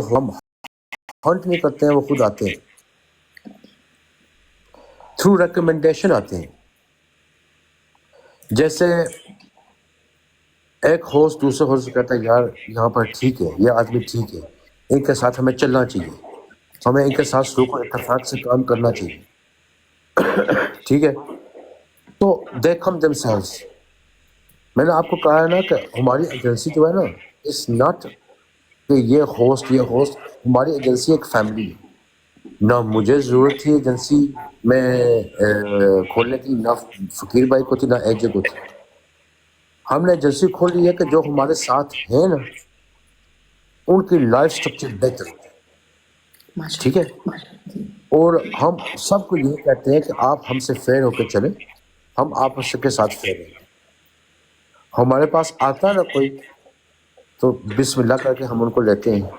हम हंट नहीं करते हैं, वो खुद आते हैं, थ्रू रिकमेंडेशन आते हैं। जैसे एक होस्ट दूसरे होस्ट से कहता है यार यहाँ पर ठीक है, ये आदमी ठीक है, इनके साथ हमें चलना चाहिए, हमें इनके साथ शुरू इत्तेफाक से काम करना चाहिए, ठीक है। तो दे कम देमसेल्व्स। मैंने आपको कहा है ना कि हमारी एजेंसी जो है ना, इट्स नॉट कि ये होस्ट, हमारी एजेंसी एक फैमिली है। ना मुझे ज़रूरत थी एजेंसी में खोलने की, ना फ़कीर भाई को थी, ना एजे को थी। हमने एजेंसी खोली है कि जो हमारे साथ हैं ना, उनकी लाइफ स्ट्रक्चर बेहतर हो, ठीक है। और हम सबको यही कहते हैं कि आप हमसे फेयर होकर चलें, हम आपस के साथ फेयर हैं। हमारे पास आता ना कोई तो बिस्मिल्लाह करके हम उनको लेते हैं,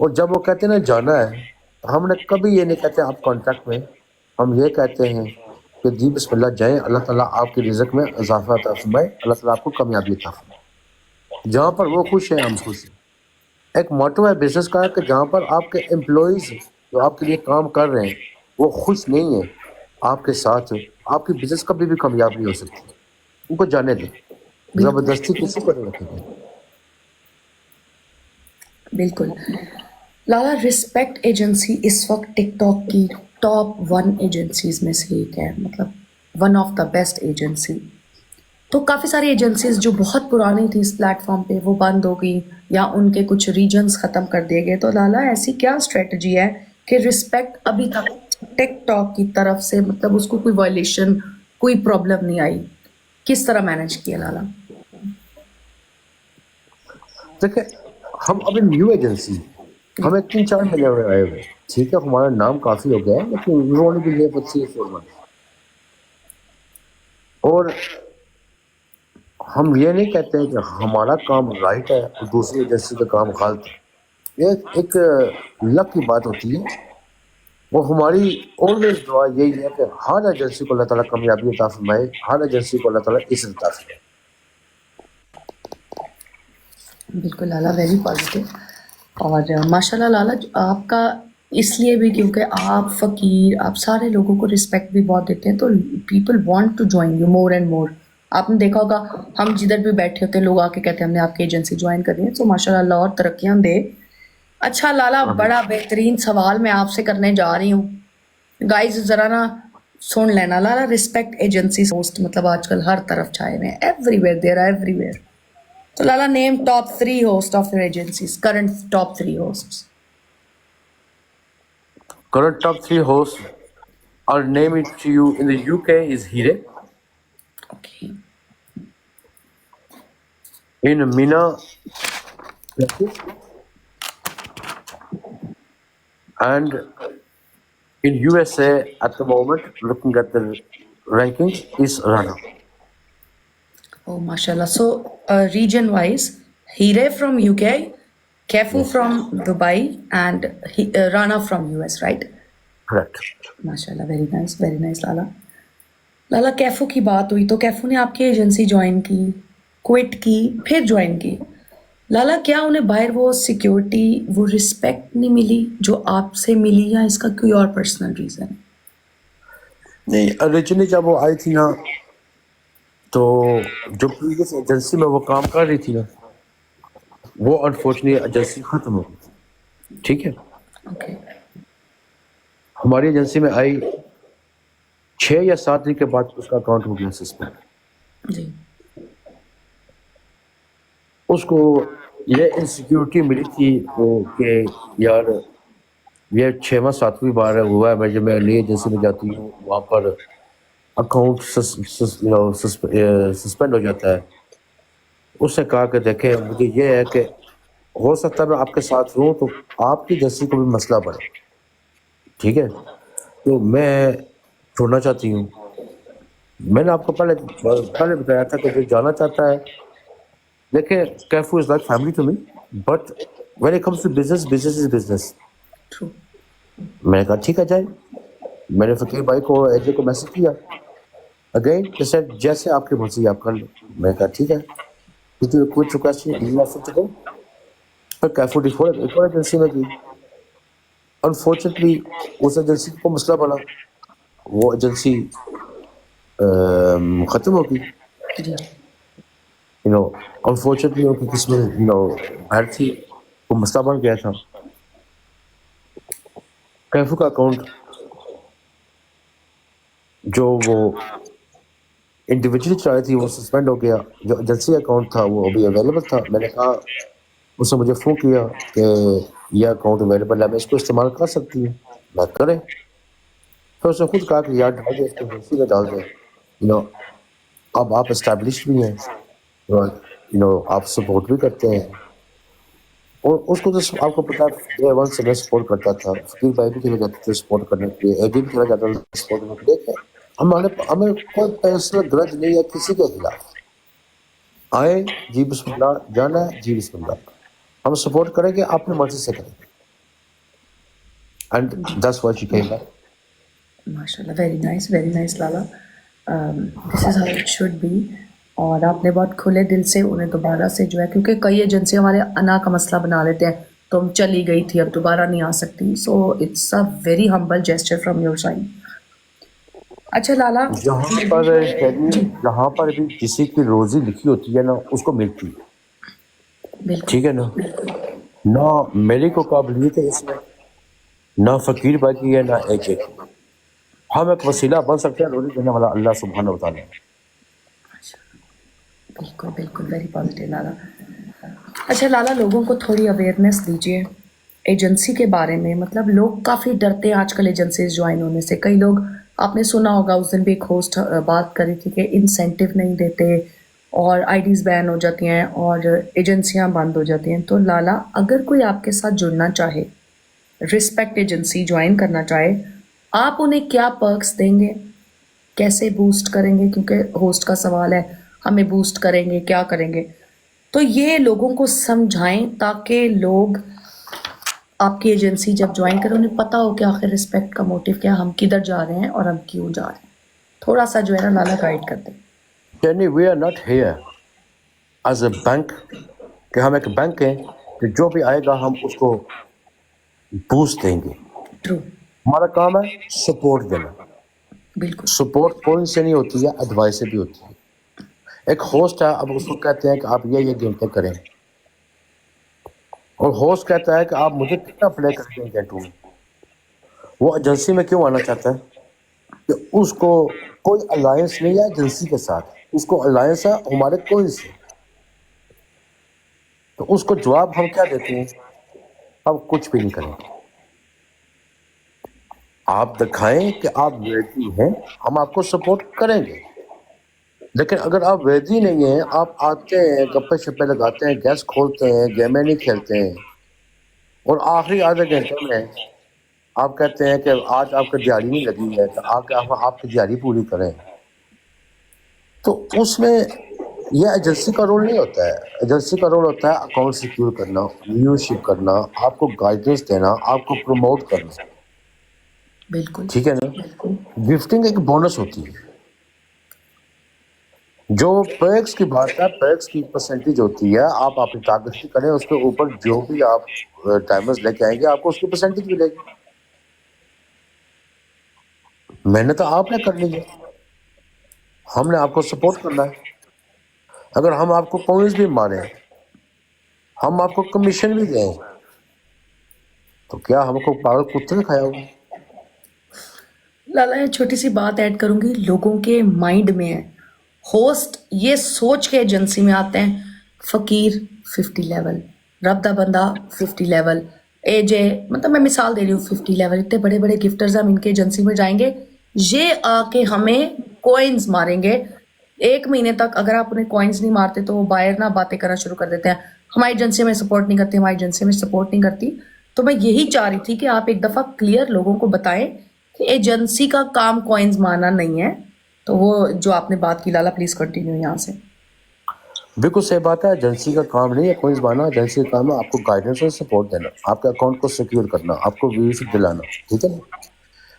और जब वो कहते हैं ना जाना है, हमने कभी ये नहीं कहते आप कॉन्ट्रैक्ट में, हम ये कहते हैं कि जी बिस्मिल्लाह जाएं, अल्लाह ताला आपकी रिज़्क में इजाफा अता फरमाए, अल्लाह ताला आपको कामयाबी अता फरमाए। जहाँ पर वो खुश हैं हम खुश हैं। एक मोटो है बिजनेस का कि जहाँ पर आपके एम्प्लॉइज जो आपके लिए काम कर रहे हैं वो खुश नहीं है आपके साथ, आपकी बिजनेस कभी भी कामयाब नहीं हो सकती। उनको जाने दें, जबरदस्ती किसी को नहीं रखेंगे। बिल्कुल लाला, रिस्पेक्ट एजेंसी इस वक्त टिकटॉक की टॉप 1 एजेंसीज में से एक है, मतलब one of the best agency. तो काफ़ी सारी एजेंसीज जो बहुत पुरानी थी इस प्लेटफॉर्म पे वो बंद हो गई या उनके कुछ रीजन्स ख़त्म कर दिए गए। तो लाला, ऐसी क्या स्ट्रेटजी है कि रिस्पेक्ट अभी तक टिकटॉक की तरफ से, मतलब उसको कोई वायलेशन, कोई प्रॉब्लम नहीं आई? किस तरह मैनेज किया लाला? देखिए, हम अभी न्यू एजेंसी, हमें 3-4 महीने हुए आए हुए, ठीक है। हमारा नाम काफ़ी हो गया है, लेकिन उन्होंने भी ये 4 मंथ, और हम ये नहीं कहते हैं कि हमारा काम राइट है और दूसरी एजेंसी का काम गलत है। ये एक लक की बात होती है। वो हमारी ऑलवेज दुआ यही है कि हर एजेंसी को अल्लाह ताला कामयाबी अता फरमाए, हर एजेंसी को अल्लाह ताला इज़्ज़त अता फरमाए। बिल्कुल लाला, वेरी पॉजिटिव। और माशाल्लाह लाला, आपका इसलिए भी क्योंकि आप फ़कीर, आप सारे लोगों को रिस्पेक्ट भी बहुत देते हैं, तो people want to join you more and more. आपने देखा होगा, हम जिधर भी बैठे होते हैं लोग आके कहते हैं हमने आपकी एजेंसी ज्वाइन करनी है। तो माशाल्लाह अल्लाह और तरक्कियां दे। अच्छा लाला, बड़ा बेहतरीन सवाल मैं आपसे करने जा रही हूँ। गाइस ज़रा ना सुन लेना लाला, रिस्पेक्ट एजेंसी होस्ट मतलब आजकल हर तरफ छाए हुए हैं, everywhere, there are everywhere. So Lala, name top 3 hosts of your agencies, current top 3 hosts. Current top 3 hosts, I'll name it to you. In the UK is Hire. Okay. In Mina, and in USA at the moment, looking at the rankings, is Rana. Oh, mashallah. So, region wise, Hire from UK, Kefu from Dubai, and Rana from US, right? Correct. माशाल्लाह, very nice लाला। लाला, कैफू की बात हुई तो कैफू ने आपकी agency join की, quit की, फिर ज्वाइन की। लाला, क्या उन्हें बाहर वो सिक्योरिटी, वो रिस्पेक्ट नहीं मिली जो आपसे मिली, या इसका कोई और पर्सनल रीज़न है? नहीं, ओरिजिनली जब वो आई थी ना, तो जो प्रीवियस एजेंसी में वो काम कर रही थी ना, वो अनफॉर्चुनेटली एजेंसी खत्म हो गई, ठीक है। ओके। हमारी एजेंसी में आई 6 या 7 दिन के बाद उसका अकाउंट हो गया सस्पेंड। जी। उसको ये इनसिक्योरिटी मिली थी वो कि यार ये 6वां 7वीं बार हुआ है मैं जब मैं नई एजेंसी में जाती हूँ, वहाँ पर अकाउंट सस्पेंड हो जाता है। उसने कहा कि देखें, मुझे ये है कि हो सकता है मैं आपके साथ रहूँ तो आपकी एजेंसी को भी मसला बने, ठीक है। तो मैं छोड़ना चाहती हूँ। मैंने आपको पहले बताया था कि जो जाना चाहता है, देखिए Cafu is like family to me, but when it comes to business, business is business. True. मैंने कहा ठीक है जाए। मैंने फकीर भाई को, एजे को मैसेज किया अगेन, जैसे जैसे आपकी मर्जी आप कर लो। मैंने कहा ठीक है, क्विट रिक्वेस्ट, पर कैफो डिफॉल्ट एक और एजेंसी में की। अनफॉर्चुनेटली उस एजेंसी को मसला बना, वो एजेंसी खत्म हो गई। जी अनफॉर्चुनेटली उनकी किस्मत बाहर थी, वो मसला बन गया था। कैफो का अकाउंट जो वो इंडिविजुअली चला रही थी वो सस्पेंड हो गया। जो एजेंसी अकाउंट था वो अभी अवेलेबल था। मैंने कहा, उसने मुझे फ़ोन किया कि यह अकाउंट अवेलेबल है, मैं इसको इस्तेमाल कर सकती हूँ। मैं करें। फिर उसने खुद कहा कि यार डाल दे, इसको एजेंसी में डाल दें। अब आप इस्टेब्लिश भी हैं, आप सपोर्ट भी करते हैं। और उसको तो आपको पता है, डे वन से मैं सपोर्ट करता था। फकीर भाई भी चले जाते थे सपोर्ट करने के लिए, एडी भी चला जाता था सपोर्ट करने के लिए। हमें कोई पर्सनल ग्रज नहीं है किसी के खिलाफ। आए जी बिस्मिल्लाह, जाना है जी बिस्मिल्लाह, हम सपोर्ट करेंगे, अपनी मर्जी से करेंगे। And that's what she came back. माशाल्लाह, very nice Lala. This is how it should be. और आपने बहुत खुले दिल से उन्हें दोबारा से जो है, क्योंकि कई एजेंसी हमारे अना का मसला बना लेते हैं, तुम चली गई थी अब दोबारा नहीं आ सकती। So it's a very humble gesture from your side. अच्छा लाला, जी जहाँ पर भी किसी की रोजी लिखी होती है ना, उसको मिलती है। बिल्कुल ठीक है ना। ना मेरी को काबिलियत है इसमें, ना फकीर भाई की है, ना एजे की। हम एक वसीला बन सकते हैं, रोजी देने वाला अल्लाह सुब्हानहू व तआला है। बिल्कुल बिल्कुल, वेरी पॉजिटिव लाला। अच्छा लाला, लोगों को थोड़ी अवेयरनेस दीजिए एजेंसी के बारे में। मतलब लोग काफ़ी डरते हैं आजकल एजेंसीज ज्वाइन होने से। कई लोग, आपने सुना होगा, उस दिन भी एक होस्ट बात करी थी कि इंसेंटिव नहीं देते और आईडीज़ बैन हो जाती हैं और एजेंसियां बंद हो जाती हैं। तो लाला, अगर कोई आपके साथ जुड़ना चाहे, रिस्पेक्ट एजेंसी ज्वाइन करना चाहे, आप उन्हें क्या पर्क्स देंगे, कैसे बूस्ट करेंगे? क्योंकि होस्ट का सवाल है, हमें बूस्ट करेंगे, क्या करेंगे? तो ये लोगों को समझाएं ताकि लोग आपकी एजेंसी जब ज्वाइन करें उन्हें पता हो कि आखिर रिस्पेक्ट का मोटिव क्या, हम किधर जा रहे हैं और हम क्यों जा रहे हैं। थोड़ा सा जो है ना लाला गाइड कर दें। यानी we are not here as a bank, कि हम एक बैंक हैं कि जो भी आएगा हम उसको बूस्ट देंगे। ट्रू, हमारा काम है सपोर्ट देना। बिल्कुल सपोर्ट कोई से नहीं होती है, एडवाइस से भी होती है। एक होस्ट है, अब उसको कहते हैं कि आप ये गेम करें, और होस्ट कहता है कि आप मुझे कितना प्ले करेंगे इन गेटों में। वो एजेंसी में क्यों आना चाहता है? कि उसको कोई अलायंस नहीं है एजेंसी के साथ, उसको अलायंस है हमारे कोइन से। तो उसको जवाब हम क्या देते हैं? अब कुछ भी नहीं करेंगे। आप दिखाएं कि आप वेदी हैं, हम आपको सपोर्ट करेंगे। लेकिन अगर आप वेदी नहीं हैं, आप आते हैं, गप्पे शप्पे लगाते हैं, गैस खोलते हैं, गेमें नहीं खेलते हैं, और आखिरी आधे घंटे में आप कहते हैं कि आज आपकी दिहाड़ी नहीं लगी है, तो आके हम आपकी दिहाड़ी पूरी करें, तो उसमें यह एजेंसी का रोल नहीं होता है। एजेंसी का रोल होता है अकाउंट सिक्योर करना, व्यूअरशिप करना, आपको गाइडेंस देना, आपको प्रमोट करना। बिल्कुल ठीक है ना। गिफ्टिंग एक बोनस होती है। जो पैक्स की बात है, पैक्स की परसेंटेज होती है। आप अपनी ताकत की करें, उसके ऊपर जो भी आप डायमंड्स लेके आएंगे, आपको उसकी परसेंटेज मिलेगी। मेहनत तो आपने करनी है, हमने आपको सपोर्ट करना है। अगर हम आपको कॉइंस भी मारे, हम आपको कमीशन भी दें, तो क्या हमको पागल कुत्ते ने खाया होगा? लाला, ये छोटी सी बात ऐड करूंगी, लोगों के माइंड में है, होस्ट ये सोच के एजेंसी में आते हैं, फकीर 50 लेवल, रब दा बंदा 50 लेवल, एजे, मतलब मैं मिसाल दे रही हूँ, 50 लेवल, इतने बड़े बड़े गिफ्टर्स हम इनके एजेंसी में जाएंगे, ये आके हमें कॉइन्स मारेंगे। एक महीने तक अगर आप उन्हें कॉइन्स नहीं मारते तो वो बायर ना बातें करना शुरू कर देते हैं, हमारी एजेंसी में सपोर्ट नहीं करती, हमारी एजेंसी में सपोर्ट नहीं करती। तो मैं यही चाह रही थी कि आप एक दफ़ा क्लियर लोगों को बताएं कि एजेंसी का काम कॉइन्स मारना नहीं है। तो वो जो आपने बात की लाला, प्लीज़ कंटिन्यू यहाँ से। बिल्कुल सही बात है। एजेंसी का काम नहीं है कॉइंस बनाना, एजेंसी का काम है आपको गाइडेंस और सपोर्ट देना, आपके अकाउंट को सिक्योर करना, आपको व्यूअरशिप दिलाना। ठीक है ना।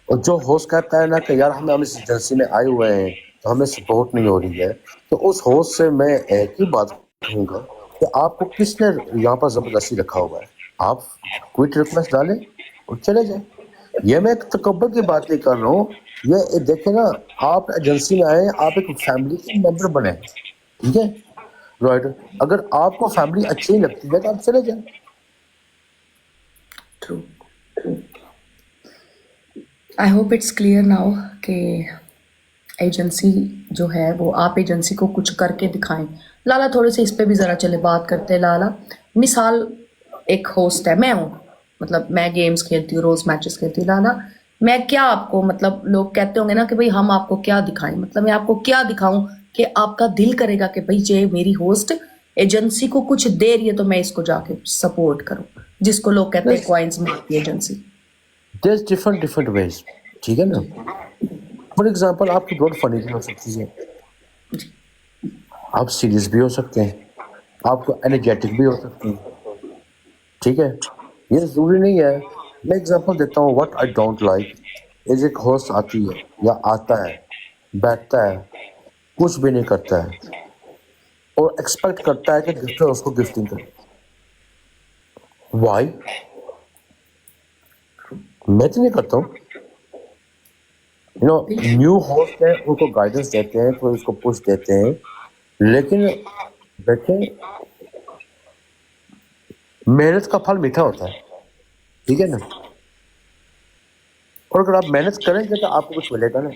और जो होस्ट कहता है ना कि यार हम इस एजेंसी में आए हुए हैं तो हमें सपोर्ट नहीं हो रही है, तो उस होस्ट से मैं एक ही बात कहूँगा कि आपको किसने यहाँ पर जबरदस्ती रखा हुआ है। आप क्विट रिक्वेस्ट डालें और चले जाएं। ये मैं एक तकब्बुर की बात नहीं कर रहा हूँ। ये देखे ना, आप एजेंसी में आए, आप एक फैमिली के मेंबर बने, ठीक है राइट। अगर आपको फैमिली अच्छी नहीं लगती है तो आप चले जाएं। True. I hope it's clear now कि एजेंसी जो है वो आप एजेंसी को कुछ करके दिखाएं। लाला थोड़े से इस पे भी ज़रा चले बात करते हैं। लाला, मिसाल एक होस्ट है, मैं हूँ, मतलब मैं गेम्स खेलती हूँ, रोज़ मैचेस खेलती हूँ। लाला, मैं क्या आपको, मतलब लोग कहते होंगे ना कि भाई हम आपको क्या दिखाएं, मतलब मैं आपको क्या दिखाऊं कि आपका दिल करेगा कि भाई ये मेरी होस्ट एजेंसी को कुछ दे रही है तो मैं इसको जाके सपोर्ट करूं, जिसको लोग कहते हैं कॉइन्स मारती है एजेंसी। There's different ways, ठीक है ना। फॉर एग्जाम्पल आपकी बहुत फनी भी हो सकती है, आप सीरियस भी हो सकते हैं, आपको एनर्जेटिक भी हो सकते हैं, ठीक है। ये जरूरी नहीं है। मैं एग्जांपल देता हूँ what I don't like is एक होस्ट आती है या आता है, बैठता है, कुछ भी नहीं करता है और एक्सपेक्ट करता है कि गिफ्टर उसको गिफ्टिंग करे। वाई? मैं तो नहीं करता हूँ। न्यू होस्ट है, उनको गाइडेंस देते हैं, तो उसको पुश देते हैं, लेकिन देखें मेहनत का फल मीठा होता है, ठीक है ना। और अगर आप मेहनत करेंगे तो आपको कुछ मिलेगा ना।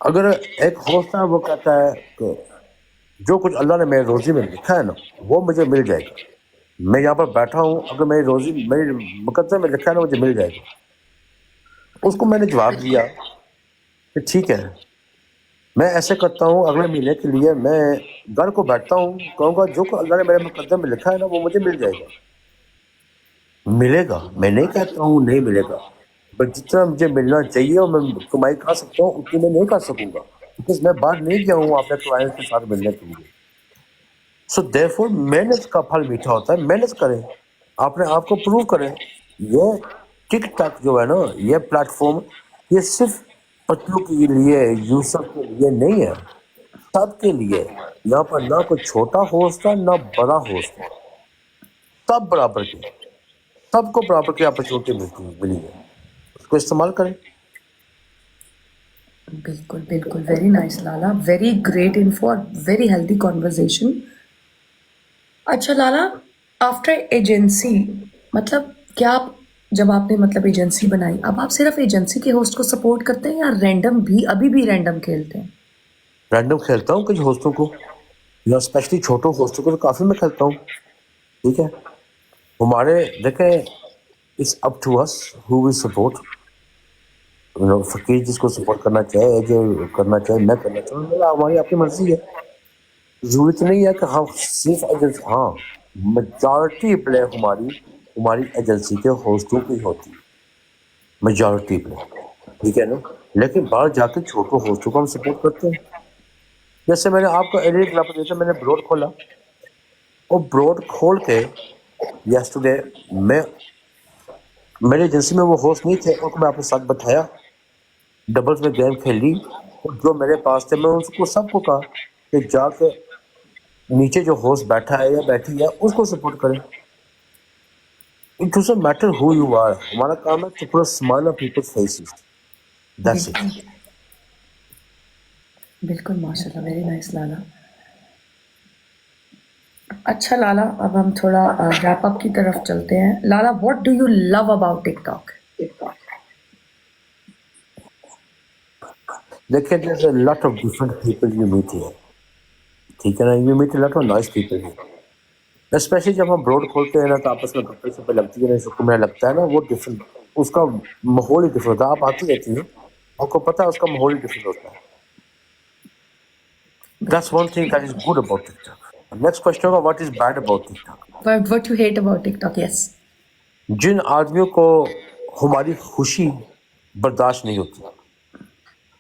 अगर एक होस्ट है वो कहता है कि जो कुछ अल्लाह ने मेरी रोजी में लिखा है ना वो मुझे मिल जाएगा, मैं यहाँ पर बैठा हूँ, अगर मेरी रोजी मेरे मुकद्दर में लिखा है ना मुझे मिल जाएगा। उसको मैंने जवाब दिया कि ठीक है, मैं ऐसे करता हूँ, अगले महीने के लिए मैं घर को बैठता हूँ, कहूँगा जो कुछ अल्लाह ने मेरे मुकद्दर में लिखा है ना वो मुझे मिल जाएगा। मिलेगा, मैं नहीं कहता हूँ नहीं मिलेगा, बट जितना मुझे मिलना चाहिए और मैं कमाई कर सकता हूँ उतनी मैं नहीं कर सकूंगा, बिकॉज मैं बाहर नहीं गया हूँ अपने क्लाइंट के साथ मिलने के लिए। सो देयरफॉर मेहनत का फल मीठा होता है। मेहनत करें, अपने आप को प्रूव करें। ये टिकटॉक जो है ना, ये प्लेटफॉर्म, ये सिर्फ पतलों के लिए, यूजर के लिए नहीं है, सबके लिए। यहाँ पर ना कोई छोटा होस्ट है ना बड़ा होस्ट है, सब बराबर के, सबको बराबर की अपॉर्चुनिटी मिली है, उसको इस्तेमाल करें। बिल्कुल बिल्कुल, वेरी नाइस लाला, वेरी ग्रेट इन्फो और वेरी हेल्दी कॉन्वर्जेशन। अच्छा लाला, आफ्टर एजेंसी, मतलब क्या आप, जब आपने मतलब एजेंसी बनाई, अब आप सिर्फ एजेंसी के होस्ट को सपोर्ट करते हैं या रैंडम भी, अभी भी रैंडम खेलते हैं? रैंडम खेलता हूँ कुछ होस्टों को, या स्पेशली छोटों होस्टों को तो काफी मैं खेलता हूँ, ठीक है। हमारे देखें, it's up to us who will support. Fakir जिसको सपोर्ट करना चाहे, जो करना चाहे, मैं करना चाहूँ, मेरा हमारी अपनी मर्जी है। जरूरत नहीं है कि हम सिर्फ एजेंसी, हाँ मेजॉरिटी प्ले हमारी हमारी एजेंसी के होस्टों की होती है, मेजॉरिटी प्ले, ठीक है ना। लेकिन बाहर जाके छोटों होस्टों को हम सपोर्ट करते हैं। जैसे मैंने आपको एरिया एग्जाम्पल दिया था, मैंने ब्रॉड खोला और ब्रॉड खोल के यस्टरडे मैं, मेरी एजेंसी में वो होस्ट नहीं थे, उनको मैं अपने साथ बैठाया, डबल्स में गेम खेल ली, और जो मेरे पास थे मैं उसको सबको कहा कि जाके नीचे जो होस्ट बैठा है या बैठी है उसको सपोर्ट करें। It doesn't matter who you are, हमारा काम है to put a smile on people's faces, that's it. बिल्कुल बिल्कुल, माशाल्लाह, वेरी नाइस लाला। अच्छा लाला, अब हम थोड़ा रैप अप की तरफ चलते हैं। Lala, what do you love about TikTok? देखिए, there is a lot of different people you meet here, ठीक है ना। You meet a lot of nice people here, specially जब हम ब्रॉड खोलते हैं ना तो आपस में गप्पे शप्पे लगती है ना, सुकून लगता है ना, वो डिफरेंट, उसका माहौल ही डिफरेंट होता है। आप आती रहती हैं, आपको पता है उसका माहौल ही डिफरेंट होता है। That's one thing that is good about TikTok. Next question होगा what is bad about TikTok. What you hate about TikTok? Yes. जिन आदमियों को हमारी खुशी बर्दाश्त नहीं होती,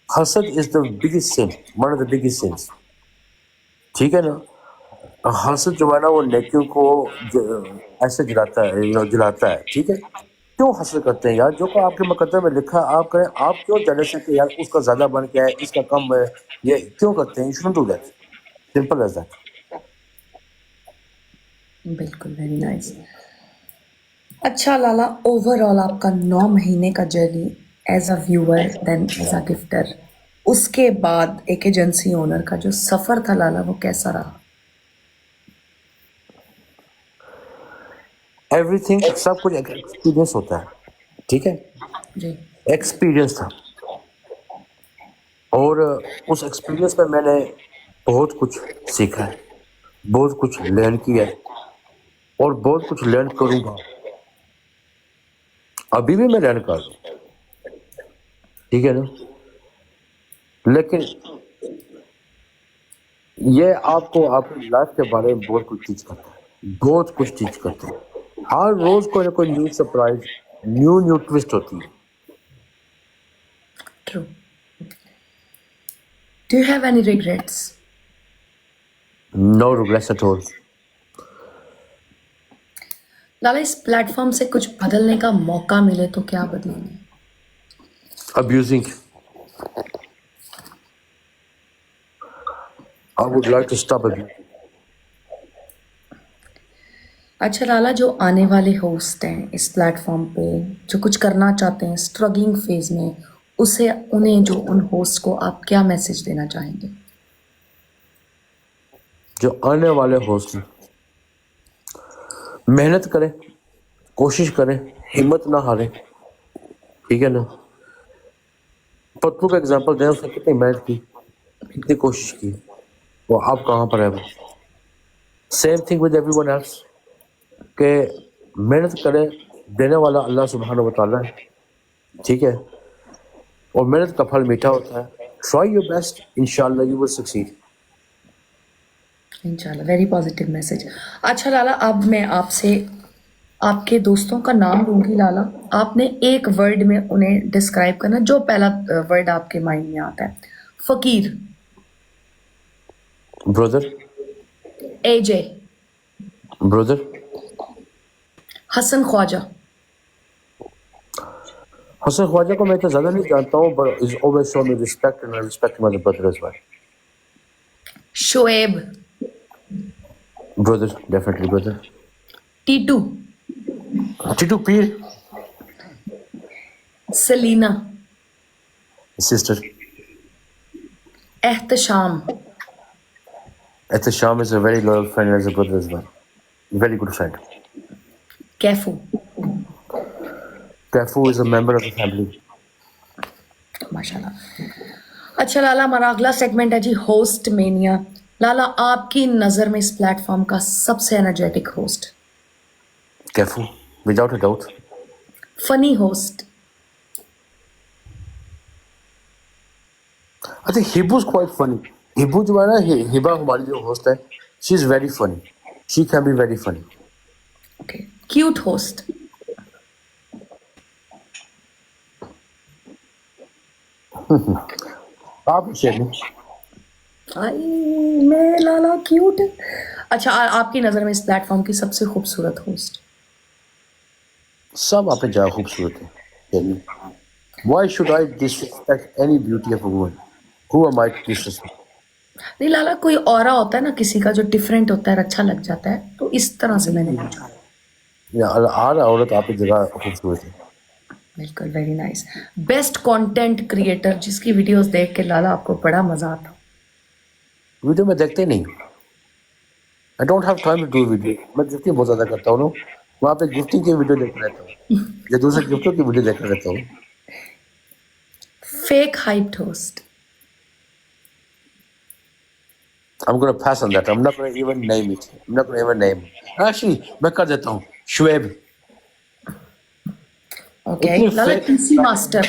हसद is the biggest sin, one of the biggest sins, ठीक है ना। हसद जो है ना वो नेकियों को ऐसे जलाता है, जलाता है, ठीक है। क्यों हसद करते हैं यार, जो को आपके मुकद्दर में लिखा है आप करें। आप क्यों जेलस है कि यार उसका ज्यादा बन गया है, इसका कम है, ये क्यों करते हैं? You shouldn't do that, simple as that. बिल्कुल, वेरी नाइस। अच्छा लाला, ओवरऑल आपका 9 महीने का journey as a viewer then as a gifter, उसके बाद एक एजेंसी ओनर का जो सफ़र था लाला, वो कैसा रहा? एवरीथिंग, सब कुछ एक एक्सपीरियंस होता है, ठीक है? जी, एक्सपीरियंस था, और उस एक्सपीरियंस में मैंने बहुत कुछ सीखा है, बहुत कुछ लर्न किया है, और बहुत कुछ लर्न करूँगा। अभी भी मैं लर्न कर रहा हूँ, ठीक है ना? लेकिन ये आपको आपकी लाइफ के बारे में बहुत कुछ टीच करता है, बहुत कुछ टीच करता है। हर रोज कोई ना कोई न्यू सरप्राइज, न्यू ट्विस्ट होती है। True. Do you have any regrets? No regrets at all. Lala, इस प्लेटफ़ॉर्म से कुछ बदलने का मौका मिले तो क्या बदलेंगे? Abusing, I would like to stop abusing. अच्छा लाला, जो आने वाले होस्ट हैं इस प्लेटफ़ॉर्म पे, जो कुछ करना चाहते हैं स्ट्रगलिंग फ़ेज़ में, उसे उन्हें जो उन होस्ट को आप क्या मैसेज देना चाहेंगे? जो आने वाले होस्ट हैं, मेहनत करें, कोशिश करें, हिम्मत ना हारें, ठीक है ना? पप्पू का एग्जांपल दें, उसने कितनी मेहनत की, कितनी कोशिश की, वो आप कहाँ पर है वो। Same thing with everyone else, के मेहनत करें, देने वाला अल्लाह सुब्हानहू व तआला है, ठीक है? और मेहनत का फल मीठा होता है। ट्राई योर बेस्ट, इंशाल्लाह यू विल सक्सीड। इंशाल्लाह, वेरी पॉजिटिव मैसेज। अच्छा लाला, अब मैं आपसे आपके दोस्तों का नाम लूँगी लाला, आपने एक वर्ड में उन्हें डिस्क्राइब करना, जो पहला वर्ड आपके माइंड में आता है। Fakir, brother, AJ, brother, Hasan Khwaja, Hasan Khwaja को मैं इतना ज़्यादा नहीं जानता हूँ, but is always show me respect and I respect my brother as well. Shoaib, brother, definitely brother. Titu, Titu Pir, Salina, sister. Ehtesham, Ehtisham is a very loyal friend as a brother as well. Very good friend. कैफू। Kafu is a member of the family. माशाल्लाह। अच्छा लाला, हमारा अगला segment है जी host mania. लाला, आपकी नज़र में इस platform का सबसे energetic host, Kafu, without a doubt. Funny host, I think Hibu's quite funny. Hibu जो है ना, हिबा हमारी जो होस्ट है, she is very funny. She can be very funny. Okay, cute host, आप शेयर में आई मैं लाला क्यूट। अच्छा, आपकी नज़र में इस प्लेटफॉर्म की सबसे खूबसूरत होस्ट, सब अपने जगह खूबसूरत है। शेयर में Why should I disrespect any beauty of a woman? Who am I to disrespect? नहीं लाला, कोई ऑरा होता है ना किसी का जो डिफरेंट होता है, अच्छा लग जाता है, तो इस तरह से मैंने पूछा। या हर औरत आपकी जगह खूबसूरत है। बिल्कुल, very nice. Best content creator जिसकी वीडियोस देख के लाला आपको बड़ा मजा आता हो? वीडियो में देखते नहीं, I don't have time to do video. मैं गिफ्टिंग बहुत ज़्यादा करता हूँ ना, वहाँ पे गिफ्टिंग की वीडियो देखता रहता हूँ, या दूसरे गिफ्टों की वीडियो देखता रहता हूँ। Fake hyped host, I'm gonna pass on that. I'm not gonna even name it. I'm not gonna even name it. Actually, मैं कर देता हूँ। शुएब, ओके इतनी Lala. Fake, TC master,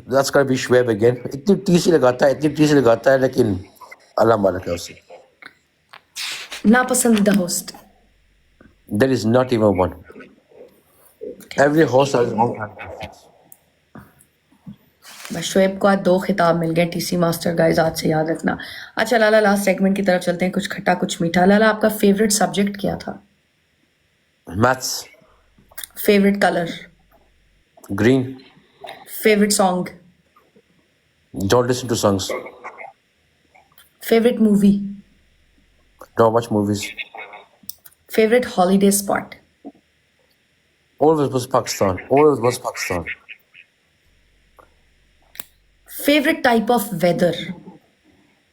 that's gonna be Shoaib again. इतनी टीसी लगाता है, इतनी टीसी लगाता है, लेकिन अल्लाह मालिक है उसे। नापसंदीदा host, There is not even one. Every host has his own kind of preference. बस शोएब को आज 2 खिताब मिल गए, टीसी मास्टर गाइस, आज से याद रखना। अच्छा लाला, लास्ट सेगमेंट की तरफ चलते हैं, कुछ खट्टा कुछ मीठा। लाला, आपका फेवरेट सब्जेक्ट क्या था? Maths, favourite colour, green. Favourite song, Don't listen to songs. Favourite movie, Don't watch movies. Favorite holiday spot? Always was Pakistan. Always was Pakistan. Favorite type of weather?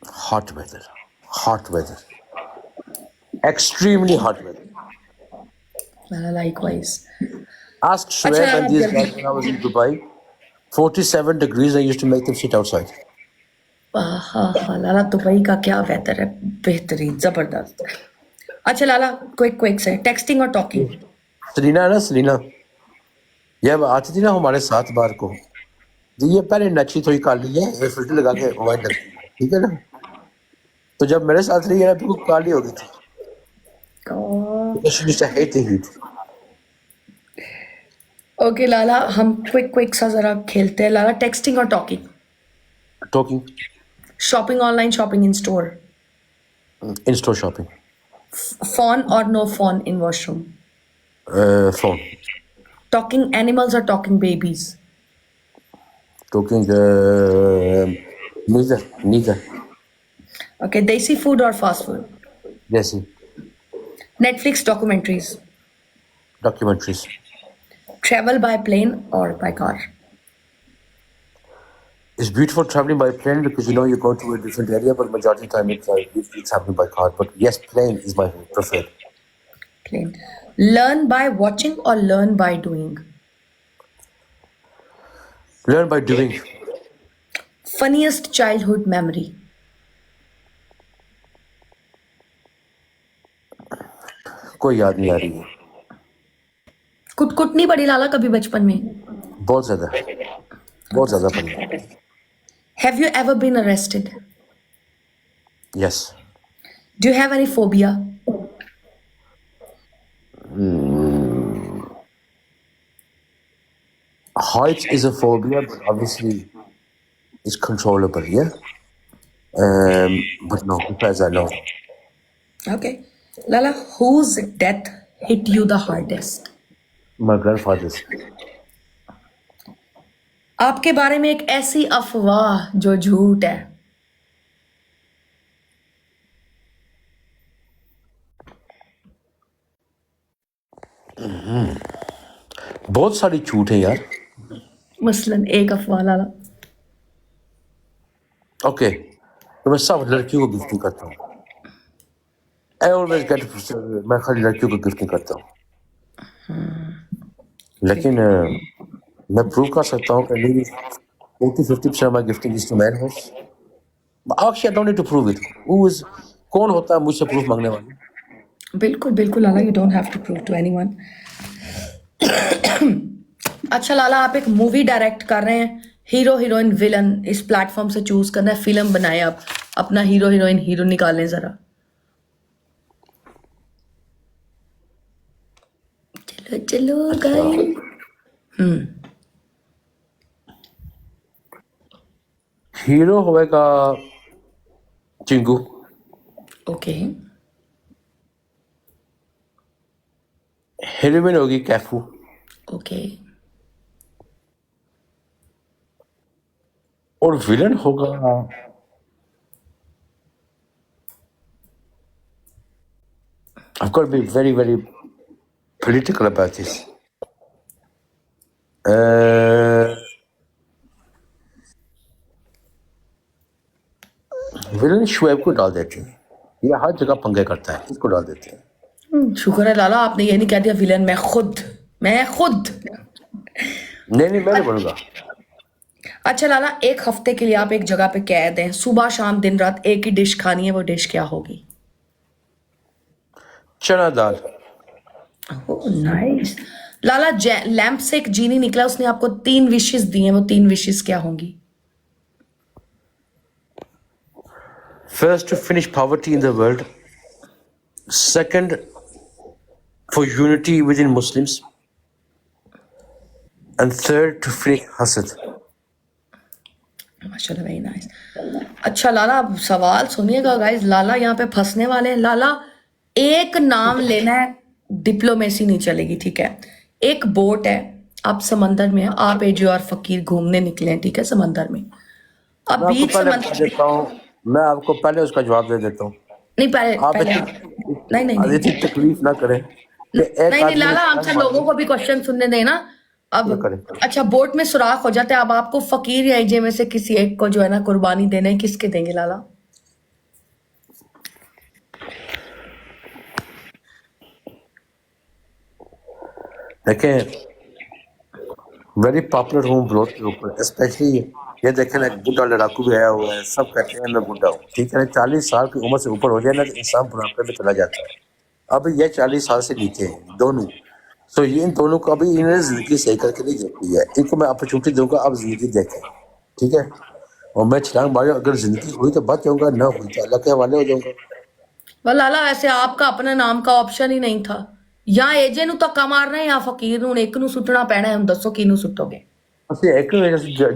Hot weather. Hot weather. Extremely hot weather. Likewise. Ask Shoaib अच्छा, and these जल्दी- guys when I was in Dubai. 47 degrees, I used to make them sit outside. हाँ लाला, Dubai का क्या weather है, बेहतरीन, जबरदस्त। अच्छा लाला, quick से टेक्सटिंग और टॉकिंग। सलीना है ना, सलीना ये अब आती थी ना हमारे साथ बार को, तो ये पहले नची थोड़ी काली है, ये फिल्टर लगा के वाइट लगती है, ठीक है ना। तो जब मेरे साथ रही है ना, बिल्कुल काली हो गई थी। She used to hate the heat. Okay Lala, हम क्विक सा जरा खेलते हैं लाला। टेक्सटिंग और talking. Talking. Shopping online, shopping in store. In-store shopping. Phone और no phone in washroom. Phone. Talking animals और talking babies. Talking. Neither. Okay, desi food और fast food. Jesse. Netflix documentaries. Documentaries. Travel by plane और by car. It's beautiful traveling by plane because you know you're going to a different area, but majority of the time it's happening by car. But yes, plane is my preferred. Plane. Learn by watching और learn by doing. Learn by doing. Funniest childhood memory. कोई याद नहीं आ रही है, कुट नहीं पड़ी लाला कभी बचपन में? बहुत ज्यादा पड़ी। Have you ever been arrested? Yes. Do you have any phobia? Heights is a phobia, but obviously it's controllable, yeah? But no, because I know. Okay. Lala, whose death hit you the hardest? My grandfather's. आपके बारे में एक ऐसी अफवाह जो झूठ है। बहुत सारी छूट है यार। मसलन एक अफवाह लाला। ओके, तो मैं सब लड़कियों को गिफ्टिंग करता हूँ। I always get, मैं खाली लड़कियों को गिफ्टिंग करता हूँ। लेकिन मैं प्रूव कर सकता हूँ कि मेरी 40-50% of my gifting is to men house. Actually, I don't need to prove it. कौन होता है मुझसे प्रूफ मांगने वाला? बिल्कुल Lala, you don't have to prove to anyone. अच्छा लाला, आप एक मूवी डायरेक्ट कर रहे हैं, हीरो हीरोइन विलन इस प्लेटफॉर्म से चूज करना है, फिल्म बनाए आप, अपना हीरो हीरोइन हीरो निकालें जरा। चलो गाइस। हीरो होएगा चिंगू, ओके। हीरोइन होगी कैफू, ओके। और विलन होगा I've got to be very, very political about this. Villain Shoaib को डाल देते हैं, ये हर जगह पंगे करता है, इसको डाल देते हैं। शुक्र है लाला आपने ये नहीं कह दिया विलन मैं खुद। नहीं मैं नहीं बनूंगा। अच्छा लाला, एक हफ्ते के लिए आप एक जगह पे कैद हैं, सुबह शाम दिन रात एक ही डिश खानी है, वो डिश क्या होगी? चना दाल। नाइस। लाला, लैंप से एक जीनी निकला, उसने आपको 3 विशेस दी हैं, वो 3 विशेस क्या होंगी? First, to finish poverty in the world. Second, for unity within Muslims. And third, to finish hasad. माशाल्लाह, वेरी नाइस। अच्छा लाला, अब सवाल सुनिएगा गाइस, लाला यहाँ पे फंसने वाले हैं। लाला, एक नाम लेना है, डिप्लोमेसी नहीं चलेगी, ठीक है? एक बोट है, आप समंदर में हैं, आप एजो और फकीर घूमने निकले हैं, ठीक है, समंदर में। अब बीच समंदर, मैं आपको पहले उसका जवाब दे देता हूँ। नहीं पहले आप पहले नहीं नहीं नहीं इतनी तकलीफ ना करें कि एक नहीं नहीं आदमी ने लाला, जान हमसे मार लोगों दी। को भी क्वेश्चन सुनने देना। अब क्या करें? अच्छा, बोट में सुराख हो जाते हैं, अब आपको फकीर या एजे में से किसी एक को जो है ना कुर्बानी देना है, किसके देंगे लाला? देखें, वेरी पॉपुलर हूँ ब्लॉग के ऊपर, स्पेशली ये देखें ना, एक बुढ़ा लड़ाकू भी आया हुआ है, सब कहते हैं मैं बुढ़ा हूँ, ठीक है ना, 40 साल की उम्र से ऊपर हो जाए ना तो इंसान बुढ़ापे में चला जाता है। अब ये 40 साल से नीचे हैं दोनों, तो ये इन दोनों को अभी इन्होंने जिंदगी सही करके नहीं देखी है, इनको मैं अपॉर्चुनिटी दूंगा, अब जिंदगी देखें, ठीक है। और मैं छलांग मारूं, अगर जिंदगी हुई तो बच जाऊंगा, ना हुई तो अल्लाह के हवाले हो जाऊंगा। वह लाला वैसे आपका अपने नाम का ऑप्शन ही नहीं था। या एजे नु धक्का मारना है या फकीर ਨੂੰ ਇੱਕ ਨੂੰ ਸੁੱਟਣਾ ਪੈਣਾ ਹੈ। ਹੁਣ ਦੱਸੋ ਕਿਹਨੂੰ ਸੁੱਟੋਗੇ? ਅਸੀਂ ਇੱਕ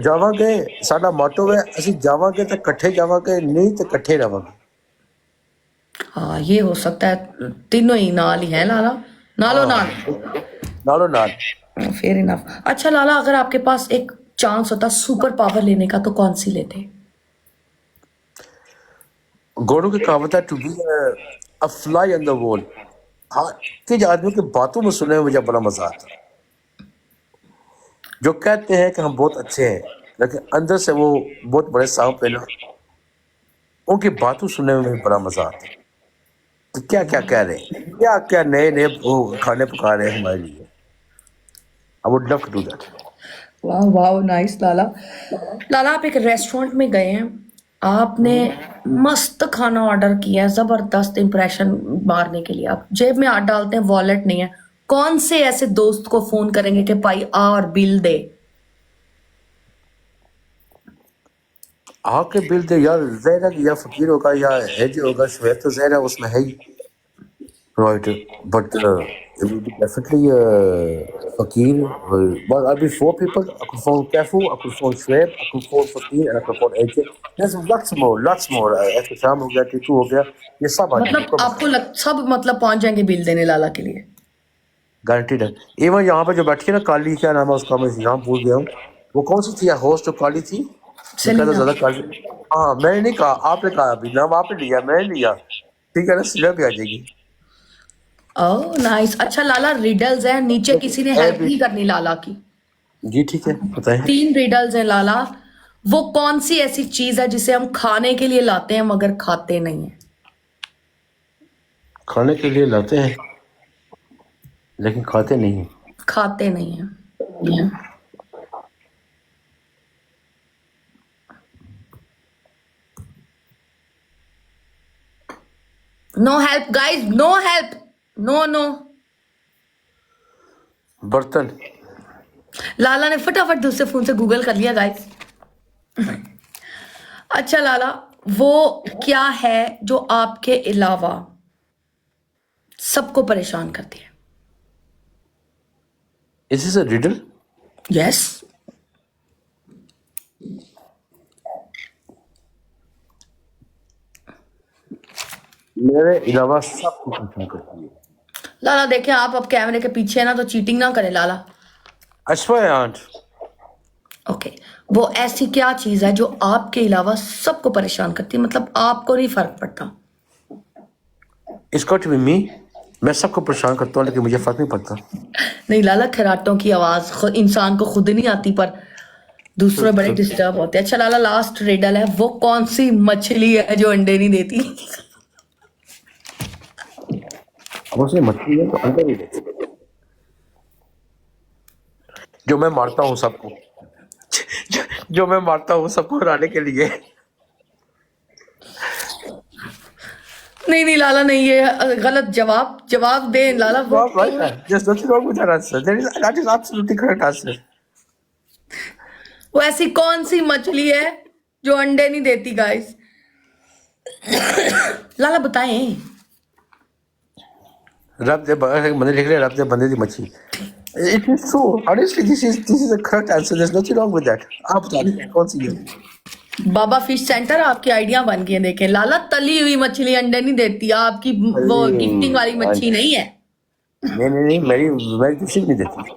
ਜਾਵਾਂਗੇ, ਸਾਡਾ ਮੋਟੋ ਹੈ, ਅਸੀਂ ਜਾਵਾਂਗੇ ਤਾਂ ਇਕੱਠੇ ਜਾਵਾਂਗੇ, ਨਹੀਂ ਤਾਂ ਇਕੱਠੇ ਰਵਾਂਗੇ। हाँ ये हो सकता है, तीनों ही नाल ही है लाला, नालो नाल। नालों नाल। Fair enough. अच्छा लाला, अगर आपके पास एक चांस होता सुपर पावर लेने का तो कौन सी लेते? घोड़ों की कहावत है, to be a fly on the wall. हाँ, कि आदमियों की बातों में सुनने में मुझे बड़ा मजा आता है, जो कहते हैं कि हम बहुत अच्छे हैं लेकिन अंदर से वो बहुत बड़े सांप है ना, उनकी बातों सुनने में मुझे बड़ा मजा आता है। तो क्या क्या कह रहे हैं, क्या क्या नए नए वो खाने पका रहे हैं हमारे लिए। I would love to do that. वाह वाह, नाइस लाला। लाला, आप एक रेस्टोरेंट में गए हैं, आपने मस्त खाना ऑर्डर किया है, जबरदस्त इंप्रेशन मारने के लिए आप जेब में हाथ डालते हैं, वॉलेट नहीं है, कौन से ऐसे दोस्त को फोन करेंगे कि भाई आ और बिल दे? आके बिल दे यार, जहरा या फकीर होगा या एज होगा, शुएब तो जहरा उसमें है ही, राइट, बट डेफिनेटली फकीर। but I'll be 4 people. I could phone Kefu, I could phone Shweb, I could phone Fakir, and I could phone AJ. There's lots more. Ehtesham हो गया, टीटू हो गया, ये सब आ जाएंगे, मतलब कोई आपको सब मतलब पहुंच जाएंगे बिल देने लाला के लिए? गारंटीड है। इवन यहाँ पे जो बैठी है ना काली, क्या नाम है उसका, मैं नाम भूल गया हूँ, वो कौन सी थी होस्ट जो काली थी, जो कहता सेलिना। ज्यादा काली। हाँ, मैंने नहीं कहा, आपने कहा, अभी नाम आपने लिया, मैंने लिया, ठीक है ना, सिला भी आ जाएगी। Oh nice. अच्छा लाला, रिडल्स है, नीचे किसी ने हेल्प नहीं करनी लाला की। जी ठीक है, बताएं। 3 रिडल्स है लाला। वो कौन सी ऐसी चीज है जिसे हम खाने के लिए लाते हैं मगर खाते नहीं है? खाने के लिए लाते हैं लेकिन खाते नहीं। खाते नहीं है। No help guys, no help, no no. बर्तन। लाला ने फटाफट दूसरे फोन से गूगल कर लिया गाइस। अच्छा लाला, वो क्या है जो आपके अलावा सबको परेशान करती है? Is this a riddle? Yes. मेरे अलावा सब कुछ परेशान करती है। लाला देखें, आप अब कैमरे के पीछे है ना, तो चीटिंग ना करें लाला। अश्वा आंट। ओके, वो ऐसी क्या चीज है जो आपके अलावा सबको परेशान करती है, मतलब आपको नहीं फर्क पड़ता? इट्स गॉट टू बी मी। मैं सबको परेशान करता हूँ लेकिन मुझे फर्क नहीं पड़ता। नहीं लाला, खराटों की आवाज इंसान को खुद नहीं आती पर दूसरे बड़े डिस्टर्ब होते हैं। अच्छा लाला, लास्ट रिडल है, वो कौन सी मछली है जो अंडे नहीं देती? अब उसने मछली है तो अंडे नहीं देती, जो मैं मारता हूँ सबको, जो मैं मारता हूँ सबको हराने के लिए। नहीं नहीं लाला, नहीं, ये गलत जवाब। जवाब दे लाला। वो There's nothing wrong with that answer. That is absolutely correct answer. वो ऐसी कौन सी मछली है जो अंडे नहीं देती गाइस? लाला बताएं। रब दे बंदे लिख रहे, रब दे बंदे दी मच्छी। It is true. Honestly, this is the correct answer. There's nothing wrong with that. आप बता दीजिए कौन सी है? बाबा फिश सेंटर, आपकी आइडिया बन गई है। देखें लाला, तली हुई मछली अंडे नहीं देती, आपकी वो गिफ्टिंग वाली मच्छी नहीं है। नहीं, मेरी किसी नहीं देती।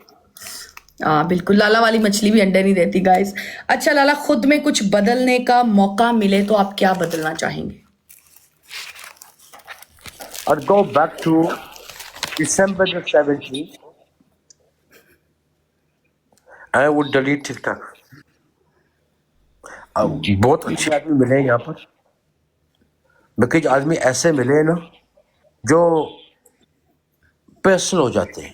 हाँ बिल्कुल, लाला वाली मछली भी अंडे नहीं देती गाइस। अच्छा लाला, खुद में कुछ बदलने का मौका मिले तो आप क्या बदलना चाहेंगे? I'd go back to December the 17th. I would delete TikTok. अब बहुत अच्छे आदमी मिले हैं यहाँ पर, बिकॉज आदमी ऐसे मिले हैं ना जो पर्सनल हो जाते हैं,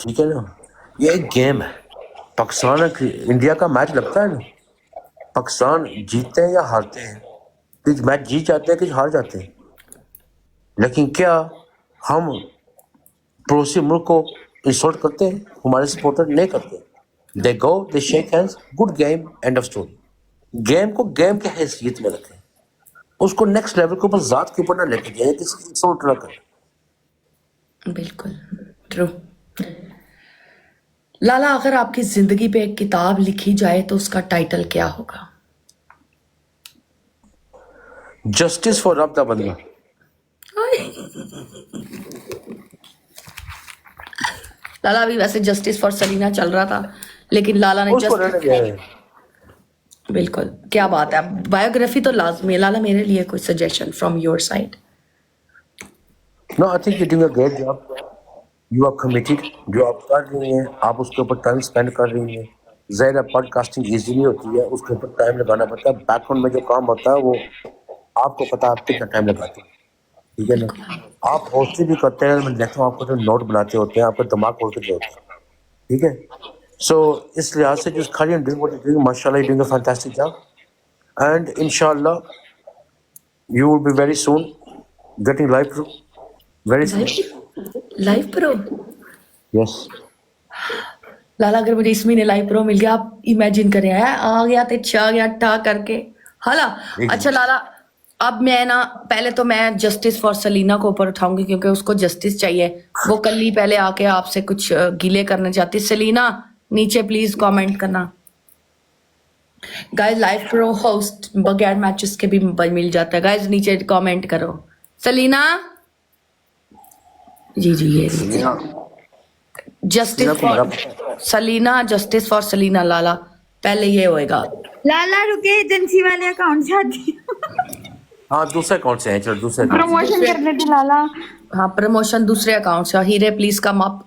ठीक है ना। ये एक गेम है, पाकिस्तान और इंडिया का मैच लगता है ना, पाकिस्तान जीतते हैं या हारते हैं, कुछ मैच जीत जाते हैं कुछ हार जाते हैं, लेकिन क्या हम पड़ोसी मुल्क को इंसल्ट करते हैं? हमारे सपोर्टर नहीं करते। They go, they shake hands, good game, end of story. Game को गेम के हैसियत में रखें, उसको नेक्स्ट लेवल के ऊपर जात के ऊपर ना लेके जाए, किसी की इंसल्ट ना करें। बिल्कुल ट्रू। लाला, अगर आपकी जिंदगी पे एक किताब लिखी जाए तो उसका टाइटल क्या होगा? जस्टिस फॉर रब दा बंदा। लाला, अभी वैसे जस्टिस फॉर सलीना चल रहा था, लेकिन लाला ने उसको रहने दिया है। बिल्कुल, क्या बात है। बायोग्राफी तो लाजमी है। लाला, मेरे लिए कोई suggestion from your side? No, I think you're doing a great job. You are committed. जो आप कर रही हैं, आप उसके ऊपर टाइम स्पेंड कर रही हैं। ज़ाहिर है पॉडकास्टिंग इजी नहीं होती है, उसके ऊपर टाइम लगाना पड़ता है। बैकग्राउंड में जो काम होता है वो आपको पता है आप कितना टाइम लगाते हैं, ठीक है ना। आप होस्टिंग भी करते हैं, मैं देखता हूँ आपको जो नोट बनाते होते हैं, आपका दिमाग खोल के होते हैं, ठीक है। सो इस लिहाज से just carry on doing what you're doing. माशाल्लाह, you're doing a fantastic job, and inshallah you will be very soon getting live through. Very soon. Live pro? Yes. लाला, अगर मुझे इस महीने लाइव प्रो मिल गया, आप इमेजिन करें, है आ गया तो छा गया टा करके हाला। अच्छा लाला, अब मैं ना, पहले तो मैं जस्टिस फॉर सलीना को ऊपर उठाऊंगी क्योंकि उसको जस्टिस चाहिए। वो कल ही पहले आके आपसे कुछ गिले करना चाहती। सलीना, नीचे प्लीज कमेंट करना। गाइस, लाइव प्रो होस्ट बगैर मैचेस के भी मिल जाता है। गाइस, नीचे कमेंट करो। सलीना जी ये justice for Salina, justice for Salina. Lala, पहले ये होएगा। लाला रुके, एजेंसी वाले अकाउंट से आती हाँ, दूसरे अकाउंट से है, चलो दूसरे account से। प्रमोशन करने थे लाला। हाँ, प्रमोशन दूसरे अकाउंट से। हीरे प्लीज कम अप।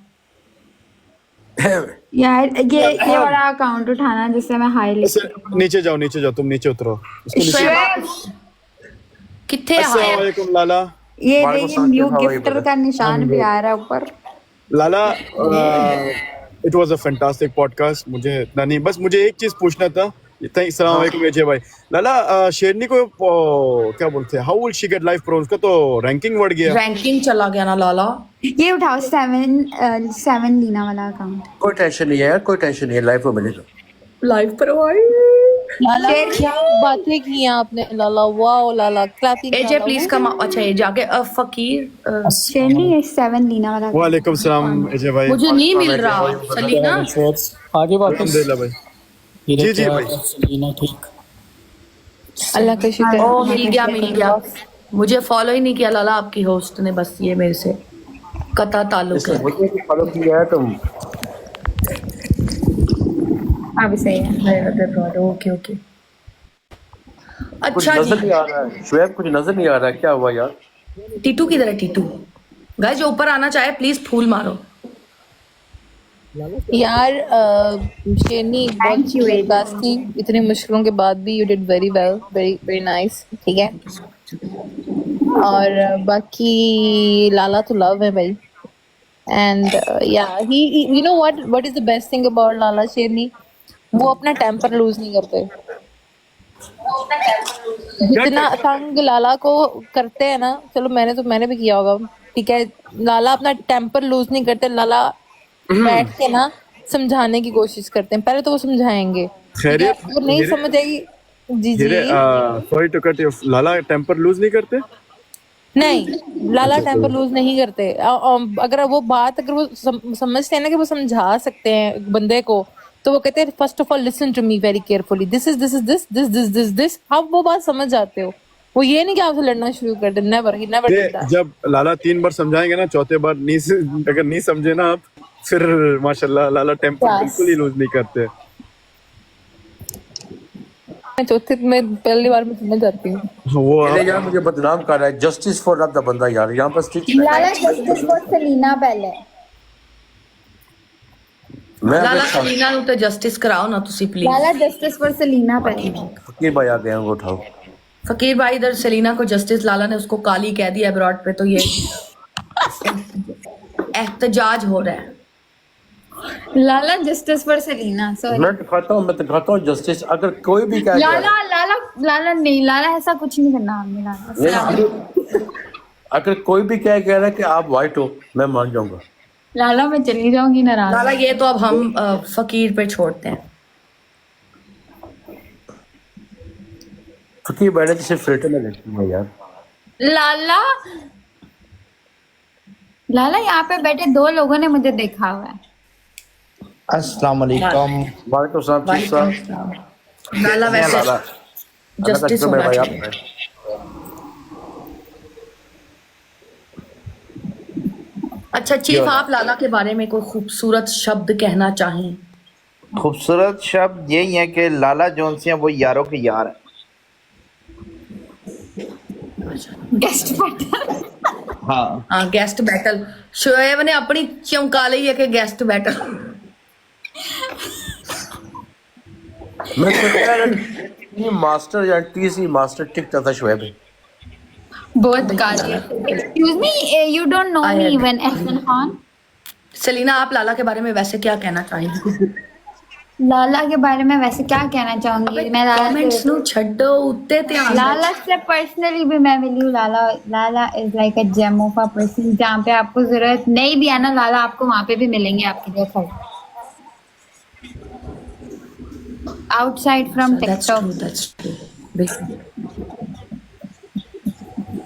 यार ये वाला अकाउंट उठाना जिससे मैं हाई लिख। नीचे जाओ, तुम नीचे उतरो। कितने हाय? अस्सलाम वालेकुम लाला। ये वालेकुम देखिए सलाम, new how are you, gifter brother? का निशान भी आ रहा है ऊपर। Lala, it was a fantastic podcast. मुझे इतना नहीं, बस मुझे एक चीज पूछना था। अस्सलाम वालेकुम अजय भाई। लाला, शेरनी को क्या बोलते हैं, how will she get life pro? उसका तो रैंकिंग बढ़ गया। रैंकिंग चला गया ना लाला। ये उठाओ 7 लीना वाला अकाउंट। कोई टेंशन नहीं है यार, कोई टेंशन नहीं है, लाइफ में मिलेगा। लाइव प्रो आई। लाला, क्या बातें की हैं आपने Lala. Wow Lala, clapping. AJ please come up. अच्छा, ये जाके फकीर शेरनी ये 7 लीना वाला account। वालेकुम सलाम अजय भाई। मुझे नहीं मिल रहा। सलीना, आगे वापस। अल्हम्दुलिल्लाह भाई। हीरे जी क्या भाई। सलीना ठीक। अल्लाह का शुक्र। ओ मिल गया। मुझे फॉलो ही नहीं किया लाला आपकी होस्ट ने, बस ये मेरे से कता ताल्लुक है। मुझे भी फॉलो किया है तुम। अब सही है। ओके कुछ अच्छा नजर जी। नहीं आ रहा है शुएब, कुछ नजर नहीं आ रहा है, क्या हुआ यार? टीटू किधर है? टीटू गाइस, जो ऊपर आना चाहे प्लीज फूल मारो। यार शेरनी बहुत you, Ed. बकवास थी। इतनी मुश्किलों के बाद भी you did very well, very very nice. ठीक है, और बाकी लाला तो लव है भाई। एंड या ही you know what is the best thing about Lala शेरनी, वो अपना टेम्पर लूज नहीं करते। जितना तंग लाला को करते हैं ना, चलो मैंने भी किया होगा, ठीक है। लाला अपना टेम्पर लूज नहीं करते। लाला बैठ के ना समझाने की कोशिश करते हैं। पहले तो वो समझाएंगे, ठीक है? अगर नहीं समझ आएगी। जी sorry to cut you. Lala temper lose नहीं करते? नहीं, लाला टेम्पर लूज नहीं करते। अगर वो समझते हैं ना कि वो समझा सकते हैं एक बंदे को, तो वो कहते हैं first of all listen to me very carefully, this is this. आप वो बात समझ जाते हो। वो ये नहीं कि आपसे लड़ना शुरू कर दे। Never, he never did that. जब लाला 3 बार समझाएंगे ना, चौथे बार अगर नहीं समझे ना आप, फिर माशाल्लाह लाला टेम्पर बिल्कुल ही लूज नहीं करते। मैं चौथे में पहली बार में समझ जाती हूँ। वो पहले यार मुझे बदनाम कर रहा है, जस्टिस फॉर रब द बंदा यार, यहाँ पर strict Lala justice for Salina पहले मैं लाला अगर सलीना ਨੂੰ ਤੇ ਜਸਟਿਸ ਕਰਾਓ ਨਾ ਤੁਸੀਂ please. Lala justice for Salina पहले फकीर भाई आ गए हैं, वो उठाओ। फकीर भाई इधर सलीना को जस्टिस, लाला ने उसको काली कह दिया अब्रॉड पे, तो ये एहतजाज हो रहा है। लाला जस्टिस फॉर सलीना सॉरी मैं दिखाता हूँ जस्टिस। अगर कोई भी कह दिया लाला लाला लाला नहीं लाला ऐसा कुछ नहीं करना हमने लाला अगर कोई भी कह रहा है कि आप वाइट हो, मैं मान जाऊंगा। लाला मैं चली जाऊंगी नाराज लाला ये तो अब हम फकीर पे छोड़ते हैं। फकीर बैठे जिसे फिल्टर में लगती है यार। लाला लाला यहाँ पे बैठे 2 लोगों ने मुझे देखा हुआ है। अस्सलाम वालेकुम। वालेकुम सलाम चीफ साहब। लाला वैसे लाला जस्टिस अल्लाह का शुक्र होना है भाई, चाहिए। आप अच्छा चीफ, आप लाला के बारे में कोई खूबसूरत शब्द कहना चाहें? खूबसूरत शब्द यही है कि लाला जोन से वो यारों के यार है। गेस्ट बैठा हाँ हाँ, गेस्ट बैटल। शोएब ने अपनी चमका ली है कि गेस्ट बैटल। मैं तो कह रहा ये मास्टर या टीसी मास्टर टिकता था शुएब है। बहुत काली excuse me you don't know I me had- even Ehsan Khan. Salina, आप लाला के बारे में वैसे क्या कहना चाहेंगे? लाला के बारे में वैसे क्या कहना चाहूंगी मैं लाला कमेंट्स से नु छड्डो, उत्ते ध्यान लाला से पर्सनली भी मैं मिली हूँ। Lala Lala is like a gem of a person, जहाँ पे आपको जरूरत नहीं भी है ना लाला आपको वहाँ पे भी मिलेंगे आपके लिए खड़े outside from TikTok. That's true. बिल्कुल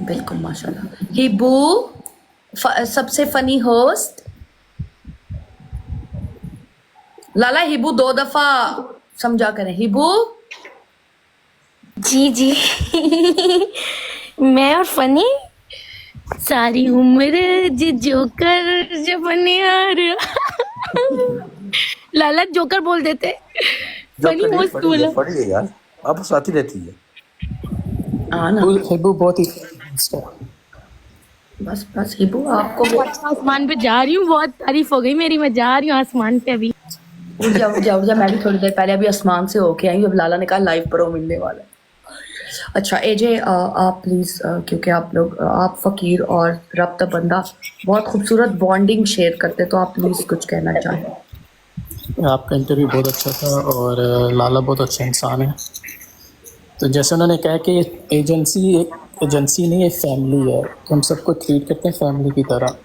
बिल्कुल, माशाल्लाह। हिबू सबसे फनी होस्ट। लाला हिबू 2 दफा समझा करें। हिबू जी जी मैं और फनी सारी उम्र जी जोकर जो बने यार लाला जोकर बोल देते। फनी मोस्ट बोला। पढ़ी है यार, आप साथी रहती है। हाँ ना, हिब्बू बहुत ही बस बस हिबू आपको आसमान पे जा रही हूँ, बहुत तारीफ हो गई मेरी, मैं जा रही हूँ आसमान पे अभी। उड़ जा उड़ जा उड़ जा। मैं भी थोड़ी देर पहले अभी आसमान से होके आई हूँ। अब लाला ने कहा लाइव प्रो मिलने वाला है। अच्छा एजे, आप प्लीज, क्योंकि आप लोग आप फकीर और रब द बंदा बहुत खूबसूरत बॉन्डिंग शेयर करते, तो आप प्लीज कुछ कहना चाहें? आपका इंटरव्यू बहुत अच्छा था और लाला बहुत अच्छा इंसान है। तो जैसे उन्होंने कहा कि ये एजेंसी एक एजेंसी नहीं, एक फैमिली है। तो हम सबको ट्रीट करते हैं फैमिली की तरह।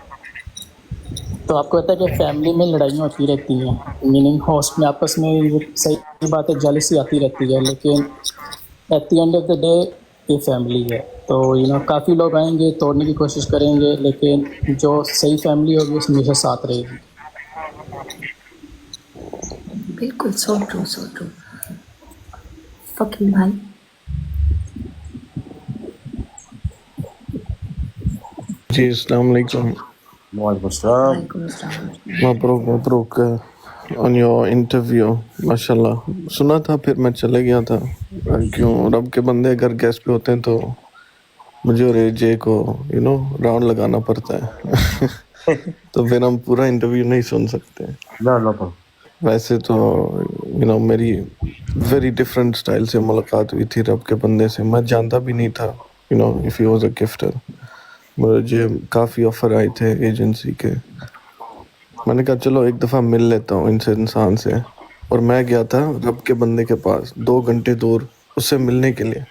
तो आपको पता है कि फैमिली में लड़ाइयाँ होती रहती हैं, मीनिंग होस्ट में आपस में ये सही बात है, जेलसी आती रहती है, लेकिन at the end of the day ये फैमिली है। तो काफ़ी लोग आएंगे, तोड़ने की कोशिश करेंगे, लेकिन जो सही फैमिली होगी उसमें हमेशा साथ रहेगी। बिल्कुल, सो ट्रू सो ट्रू। फकीर भाई जी अस्सलाम वालेकुम। वालेकुम सलाम। वालेकुम अस्सलाम। मबरूक ऑन योर इंटरव्यू, माशाल्लाह। सुना था फिर मैं चले गया था। क्यों, रब के बंदे अगर गेस्ट पे होते हैं तो मुझे और एजे को राउंड लगाना पड़ता है तो फिर हम पूरा इंटरव्यू नहीं सुन सकते। ना वैसे तो मेरी वेरी डिफरेंट स्टाइल से मुलाकात हुई थी रब के बंदे से। मैं जानता भी नहीं था if he was a gifter. मुझे काफ़ी ऑफ़र आए थे एजेंसी के। मैंने कहा चलो एक दफ़ा मिल लेता हूँ इनसे, इंसान से। और मैं गया था रब के बंदे के पास 2 घंटे दूर उससे मिलने के लिए।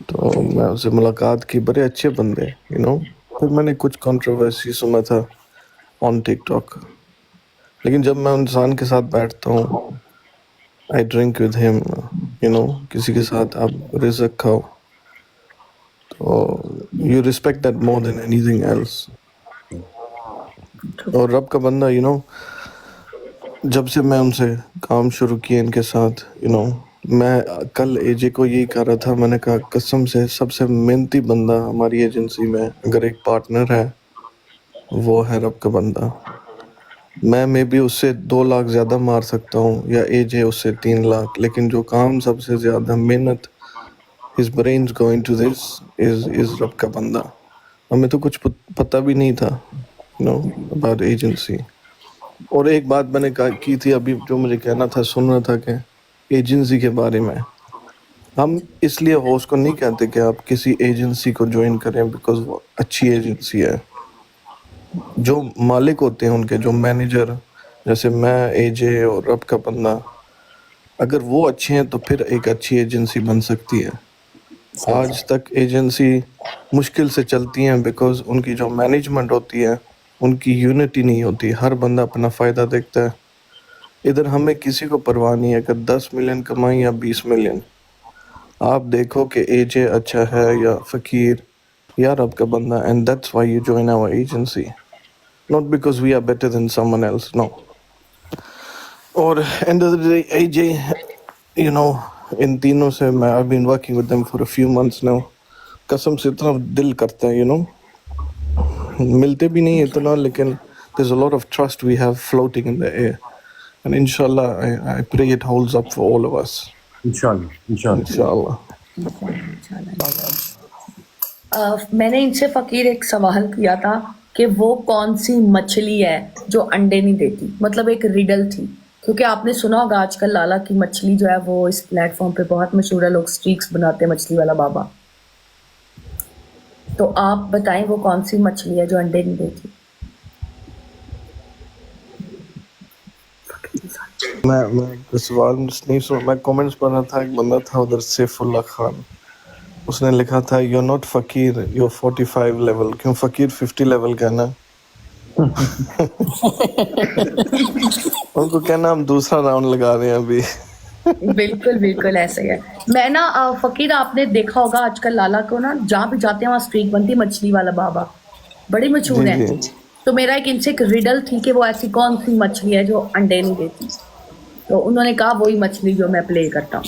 तो मैं उससे मुलाकात की, बड़े अच्छे बंदे फिर मैंने कुछ कंट्रोवर्सी सुना था ऑन टिकटॉक, लेकिन जब मैं इंसान के साथ बैठता हूँ, आई ड्रिंक विद हिम, किसी के साथ आप रिज़्क खाओ, तो you respect that more than anything else. और रब का बंदा जब से मैं उनसे काम शुरू किया इनके साथ, मैं कल एजे को यही कह रहा था, मैंने कहा कसम से सबसे मेहनती बंदा हमारी एजेंसी में अगर एक पार्टनर है वो है रब का बंदा। मैं मे बी उससे 2 लाख ज़्यादा मार सकता हूँ या एज है उससे 3 लाख, लेकिन जो काम सबसे ज़्यादा मेहनत his brains go into this is रब का बंदा। हमें तो कुछ पता भी नहीं था about एजेंसी। और एक बात मैंने की थी अभी जो मुझे कहना था, सुन रहा था कि एजेंसी के बारे में हम इसलिए होस्ट को नहीं कहते कि आप किसी एजेंसी को ज्वाइन करें बिकॉज वो अच्छी एजेंसी है। जो मालिक होते हैं उनके, जो मैनेजर, जैसे मैं, एजे और रब का बंदा, अगर वो अच्छे हैं तो फिर एक अच्छी एजेंसी बन सकती है। आज तक एजेंसी मुश्किल से चलती हैं बिकॉज उनकी जो मैनेजमेंट होती है उनकी यूनिटी नहीं होती, हर बंदा अपना फ़ायदा देखता है। इधर हमें किसी को परवाह नहीं है अगर 10 मिलियन कमाई या 20 मिलियन। आप देखो कि एजे अच्छा है या फ़कीर या रब का बंदा, and that's why you join our agency, not because we are better than someone else, no. और end of the day AJ, you know, इन तीनों से मैं I been working with them for a few months now. कसम से इतना दिल करता है, मिलते भी नहीं इतना, लेकिन there's a lot of trust we have floating in the air, and inshallah I pray it holds up for all of us, inshallah. मैंने इनसे फकीर एक सवाल किया था कि वो कौन सी मछली है जो अंडे नहीं देती, मतलब एक रिडल थी, क्योंकि आपने सुना होगा आजकल लाला की मछली जो है वो इस प्लेटफॉर्म पे बहुत मशहूर है, लोग स्ट्रीक्स बनाते हैं मछली वाला बाबा। तो आप बताएं वो कौन सी मछली है जो अंडे नहीं देती। मैं सवाल नहीं सुना, मैं कमेंट्स पढ़ रहा था, एक बंदा था उधर, सैफुल्ला खान, उसने लिखा था यू आर नॉट फकीर, यू आर 45 लेवल। क्यों फकीर 50 लेवल कहना? उनको कहना हम दूसरा राउंड लगा रहे हैं अभी। बिल्कुल बिल्कुल ऐसे ही है। मैं ना फकीर, आपने देखा होगा आजकल लाला को ना जहाँ भी जाते हैं वहाँ स्ट्रीक बनती है मछली वाला बाबा, बड़ी मशहूर जी है। जी। तो मेरा एक इनसे एक रिडल थी कि वो ऐसी कौन सी मछली है जो अंडे नहीं देती, तो उन्होंने कहा वही मछली जो मैं प्ले करता हूँ।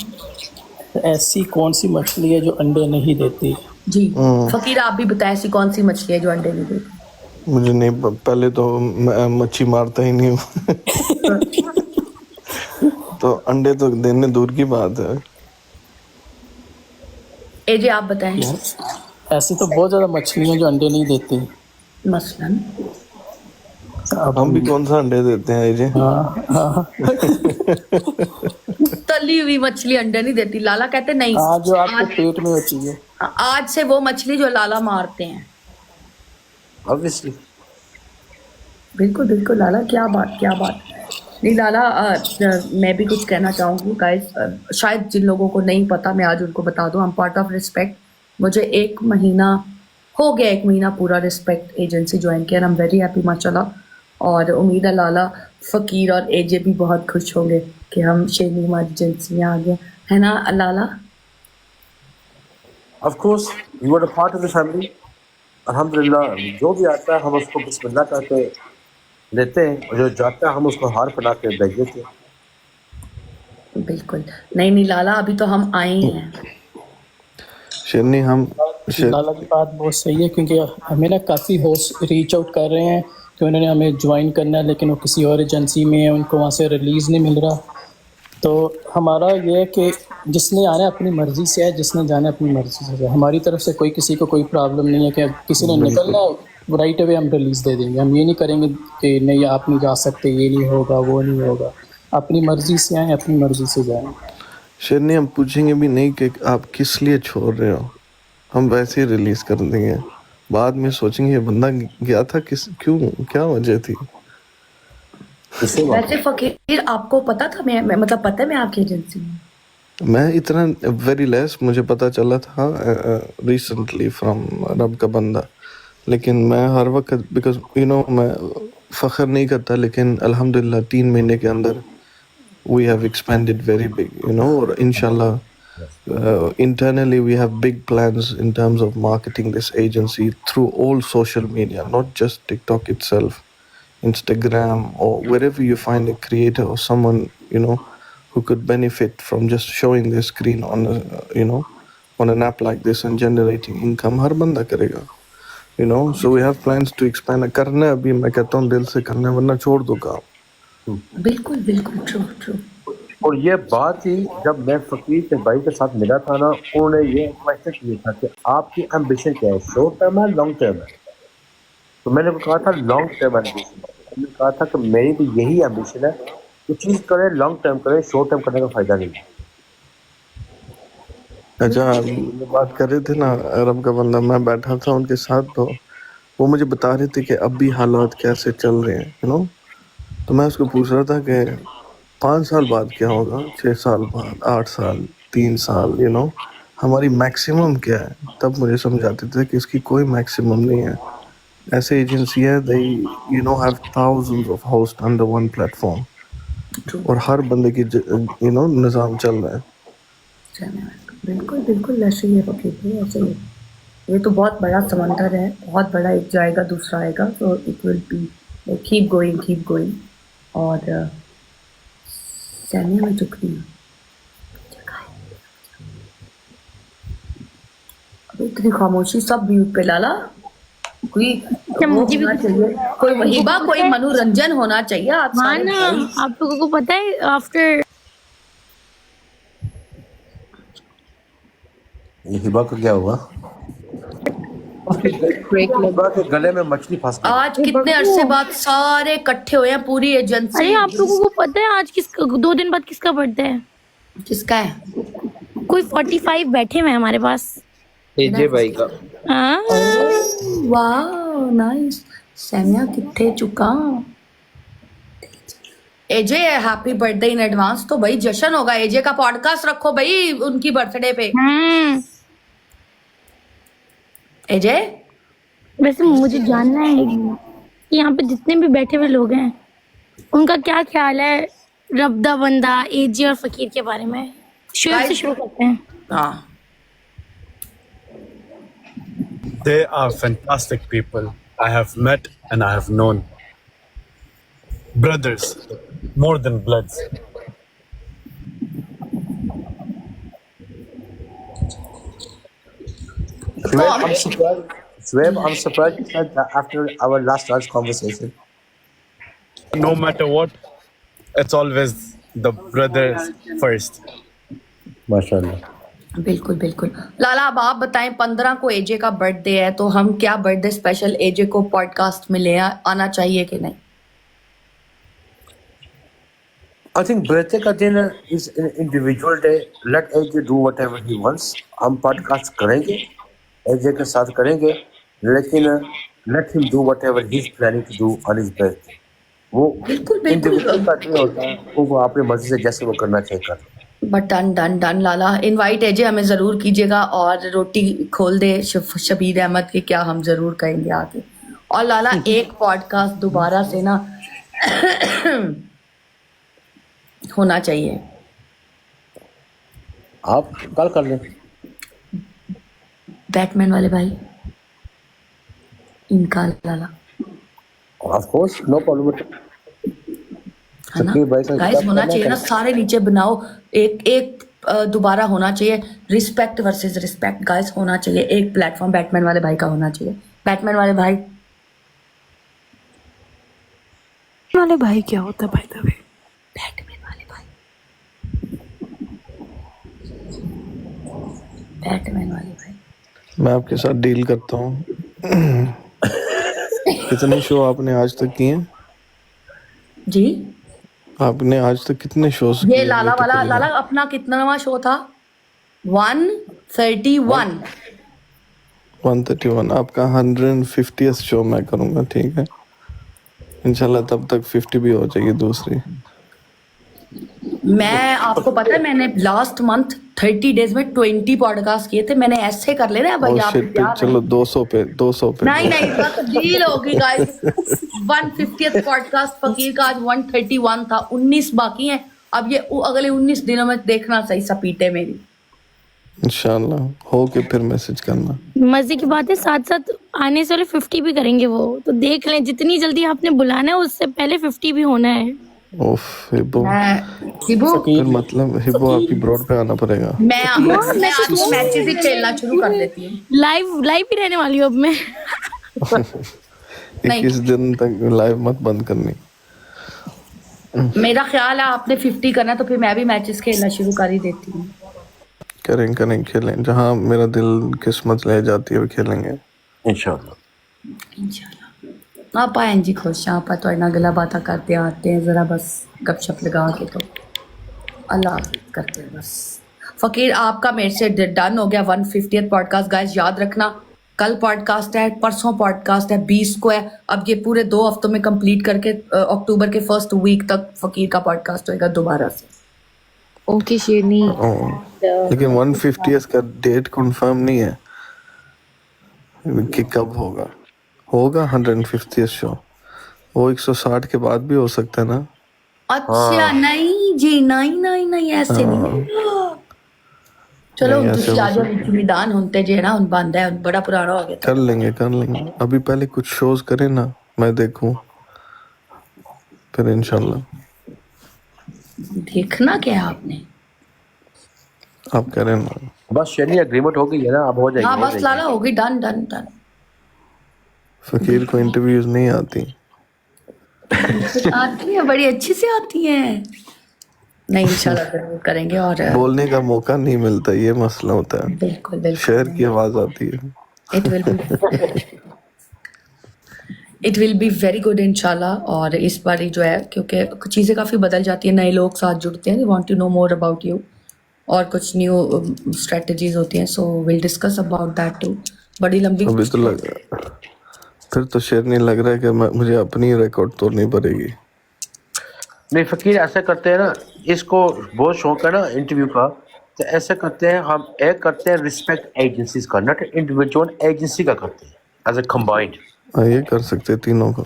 तो ऐसी कौन सी मछली है जो अंडे नहीं देती? जी फकीर, आप भी बताएं ऐसी कौन सी मछली है जो अंडे नहीं देती। मुझे नहीं, पहले तो मैं मच्छी मारता ही नहीं हूँ। तो अंडे तो देने दूर की बात है। एजे आप बताएं। यार ऐसी तो बहुत ज़्यादा मछलियाँ जो अंडे नहीं देती। मसलन हम भी कौन सा अंडे देते हैं जी? हाँ। तली हुई मछली अंडे नहीं देती, लाला कहते नहीं। हाँ, जो आपके पेट में होती है। आज से वो मछली जो लाला मारते हैं। ऑब्वियसली। बिल्कुल बिल्कुल लाला, क्या बात। नहीं लाला, मैं भी कुछ कहना चाहूँगी गाइस, शायद जिन लोगों को नहीं पता मैं आज उनको बता दूँ। हम पार्ट ऑफ रिस्पेक्ट, मुझे 1 महीना हो गया, 1 महीना पूरा रिस्पेक्ट एजेंसी ज्वाइन किया। आई एम वेरी हैप्पी माशाल्लाह, और उम्मीद है लाला, फ़कीर और एजे भी बहुत खुश होंगे कि हम शेरनी एजेंसी में आ गए, है ना Lala? Of course you are a part of the family. अल्हम्दुलिल्लाह, जो भी आता है हम उसको बिस्मिल्लाह कहते लेते हैं, और जो जाता है हम उसको हार पहना के भेज देते हैं। बिल्कुल नहीं लाला, अभी तो हम आए ही हैं। शेरनी, लाला की बात बहुत सही है, क्योंकि हमें ना काफ़ी होस्ट रीच आउट कर रहे हैं कि उन्होंने हमें ज्वाइन करना है, लेकिन वो किसी और एजेंसी में है, उनको वहाँ से रिलीज़ नहीं मिल रहा। तो हमारा ये है कि जिसने आना है अपनी मर्ज़ी से है, जिसने जाना है अपनी मर्ज़ी से है। हमारी तरफ से किसी को कोई प्रॉब्लम नहीं है कि अब किसी ने निकलना है राइट अवे हम रिलीज़ दे देंगे। हम ये नहीं करेंगे कि नहीं आप नहीं जा सकते, ये नहीं होगा, वो नहीं होगा। अपनी मर्ज़ी से आए, अपनी मर्ज़ी से जाएँ। शेरनी, हम पूछेंगे भी नहीं कि आप किस लिए छोड़ रहे हो, हम वैसे ही रिलीज़ कर देंगे। बाद में सोचेंगे ये बंदा गया था क्यों, क्या वजह थी। वैसे फकीर, आपको पता था मैं मतलब पता है मैं आपकी एजेंसी में? मैं इतना वेरी लेस मुझे पता चला था रिसेंटली फ्रॉम रब का बंदा, लेकिन मैं हर वक्त बिकॉज मैं फ़ख्र नहीं करता, लेकिन अल्हम्दुलिल्लाह 3 महीने के अंदर we have expanded very big, और इंशाल्लाह internally we have big plans in terms of marketing this agency through all social media, not just TikTok itself, Instagram, or wherever you find a creator or someone who could benefit from just showing their screen on on an app like this and generating income. हर बंदा करेगा, you know, so we have plans to expand. करना है अभी, मैं कहता हूँ दिल से करना है, वरना छोड़ दो काम। बिल्कुल बिल्कुल ट्रू ट्रू। और ये बात ही जब मैं फकीर के भाई के साथ मिला था ना, उन्होंने ये क्वेश्चन किया था कि आपकी एम्बिशन क्या है, शॉर्ट टर्म है लॉन्ग टर्म है? तो मैंने कहा था लॉन्ग टर्म एम्बिशन। मैंने कहा था कि मेरी भी यही एम्बिशन है, कुछ चीज़ करें लॉन्ग टर्म करें, शॉर्ट टर्म करने का फायदा नहीं है। अच्छा, ये बात कर रहे थे ना अरब का बंदा, मैं बैठा था उनके साथ, तो वो मुझे बता रहे थे कि अभी हालात कैसे चल रहे हैं, यू नो। तो मैं उसको पूछ रहा था कि 5 साल बाद क्या होगा, 6 साल बाद, 8 साल, 3 साल, यू नो, हमारी मैक्सिमम क्या है। तब मुझे समझाते थे कि इसकी कोई मैक्सिमम नहीं है। ऐसे एजेंसी है, they you know have thousands of host under one platform, और हर बंदे की यू नो निज़ाम चल रहा है। बिल्कुल बिल्कुल ऐसे ही है फकीर भाई, ऐसे ही। ये तो बहुत बड़ा समंदर है, बहुत बड़ा, एक जाएगा दूसरा आएगा, तो it will be keep going. और सैन्या में चुक रही हूँ, अब इतनी खामोशी, सब म्यूट पे। लाला कोई वो मुझे भी होना चाहिए, कोई हिबा, कोई मनोरंजन होना चाहिए। आप हाँ सारे ना, भाई आप लोगों को पता है आफ्टर हिबा को क्या हुआ? हिबा के गले में मछली फंस गई। आज कितने अरसे बाद सारे इकट्ठे हुए हैं, पूरी एजेंसी। अरे आप लोगों को पता है आज किसका 2 दिन बाद किसका बर्थडे है? किसका है? कोई 45 बैठे हुए हैं हमारे पास। एजे भाई का। हाँ वाह नाइस। सैन्या कितने चुका। एजे हैप्पी बर्थडे इन एडवांस। तो भाई जश्न होगा, एजे का पॉडकास्ट रखो भाई उनकी बर्थडे पे। एजे वैसे मुझे जानना है कि यहाँ पे जितने भी बैठे हुए लोग हैं उनका क्या ख्याल है रब्दा बंदा, एजे और फकीर के बारे में। शुरू से शुरू करते हैं। हाँ, They are fantastic people. I have met and I have known. Brothers, more than bloods. Shweb, I'm surprised you said that after our last hour's conversation. No matter what, it's always the brothers first. माशाल्लाह। बिल्कुल बिल्कुल। लाला अब आप बताएं, 15 को एजे का birthday है, तो हम क्या बर्थडे स्पेशल एजे को पॉडकास्ट में ले आना चाहिए कि नहीं? I think birthday का दिन is an individual day. Let AJ do whatever he wants. हम पॉडकास्ट करेंगे, AJ के साथ करेंगे, लेकिन let him do whatever he's planning to do on his birthday. वो बिल्कुल individual का दिन होता है, वो अपनी मर्जी से जैसे वो करना चाहिए कर। बट डन लाला, इनवाइट एजे हमें जरूर कीजिएगा, और रोटी खोल दे शबीर अहमद के, क्या हम जरूर कहेंगे आगे। और लाला एक पॉडकास्ट दोबारा से ना होना चाहिए। आप कल कर लें। बैटमैन वाले भाई इनका लाला, Of course, no problem. है ना शकीर भाई का गाइस, होना चाहिए ना, सारे नीचे बनाओ, एक दोबारा होना चाहिए, रिस्पेक्ट वर्सेस रिस्पेक्ट गाइस, होना चाहिए एक प्लेटफॉर्म बैटमैन वाले भाई का होना चाहिए। बैटमैन वाले भाई क्या होता है भाई द वे? बैटमैन वाले भाई, बैटमैन वाले भाई। मैं आपके साथ डील करता हूँ। कितने शो आपने आज तक किए? जी आपने आज तक कितने शोज ये लाला वाला, लाला अपना कितनावा शो था? 131। 131। आपका 150th शो मैं करूँगा, ठीक है इंशाल्लाह। तब तक 50 भी हो जाएगी दूसरी। मैं आपको पता है, मैंने लास्ट मंथ 30 डेज में 20 पॉडकास्ट किए थे। मैंने ऐसे कर लेना है भाई, ओह आप शिट, प्यार चलो 200 पे नहीं बस डील होगी गाइस। 150th पॉडकास्ट फकीर का आज 131 था, 19 बाकी हैं। अब ये अगले 19 दिनों में देखना सही सपीटे मेरी। इंशाल्लाह हो के फिर मैसेज करना। मजे की बात है, साथ साथ आने से वाले 50 भी करेंगे वो, तो देख लें जितनी जल्दी आपने बुलाना है उससे पहले 50 भी होना है। ओफ हिब्बो, हिब्बो फिर मतलब हिब्बो आपकी ब्रॉड पे आना पड़ेगा। मैं आज मैचेस ही खेलना शुरू कर देती हूँ। लाइव ही रहने वाली हूँ अब मैं। नहीं 21 दिन तक लाइव मत बंद करनी। मेरा ख्याल है आपने 50 करना तो फिर मैं भी मैचेस खेलना शुरू कर ही देती हूँ। करें करें खेलें, जहाँ मेरा दिल किस्मत ले जाती है वो खेलेंगे। इंशाल्लाह। इंशाल्लाह आप आए जी खुश आप तो ना गला बातें करते आते हैं जरा बस गपशप लगा के तो अल्लाह हाफ़िज़ करते हैं बस। फकीर आपका मेरे से डन हो गया 150th पॉडकास्ट। गाइस याद रखना कल पॉडकास्ट है, परसों पॉडकास्ट है, 20 को है। अब ये पूरे 2 हफ्तों में कंप्लीट करके अक्टूबर के फर्स्ट वीक तक फकीर का पॉडकास्ट होएगा दोबारा से। ओके शेरनी। लेकिन 150th का डेट कंफर्म नहीं है कि कब होगा। होगा 150th शो, वो 160 के बाद भी हो सकता है ना। अच्छा नहीं जी, नहीं ऐसे नहीं। चलो नहीं, ऐसे ਤੁਸੀਂ हो ਆ ਜਾਓ निदान होते जे ना उन बंद है बड़ा पुराना हो गया। कर लेंगे अभी पहले कुछ शोज करें ना, मैं देखूं फिर इंशाल्लाह। देखना क्या है आपने? आप करें ना। बस शेरनी एग्रीमेंट हो गई है ना, अब हो जाएगी। हाँ हो बस जाएगी। लाला हो गई, डन डन डन। फकीर को इंटरव्यूज नहीं आती। आती है, बड़ी अच्छी से आती है। नहीं इंशाल्लाह जरूर करेंगे और बोलने का मौका नहीं मिलता, ये मसला होता है। बिल्कुल बिल्कुल शहर की आवाज आती है। It will be very good इंशाल्लाह। और इस बार जो है क्योंकि कुछ चीज़ें काफ़ी बदल जाती हैं, नए लोग साथ जुड़ते हैं, they want to know more about you और कुछ न्यू स्ट्रेटजीज होती हैं, so will discuss about that too. बड़ी लंबी अभी तो फिर तो शेर नहीं लग रहा है कि मुझे अपनी रिकॉर्ड तोड़नी पड़ेगी। नहीं फकीर ऐसा करते हैं ना, इसको बहुत शौक है ना इंटरव्यू का, तो ऐसा करते हैं हम एक करते हैं रिस्पेक्ट एजेंसीज का, नॉट इंडिविजुअल, एजेंसी का करते हैं एज अ कंबाइंड। ये कर सकते हैं तीनों को।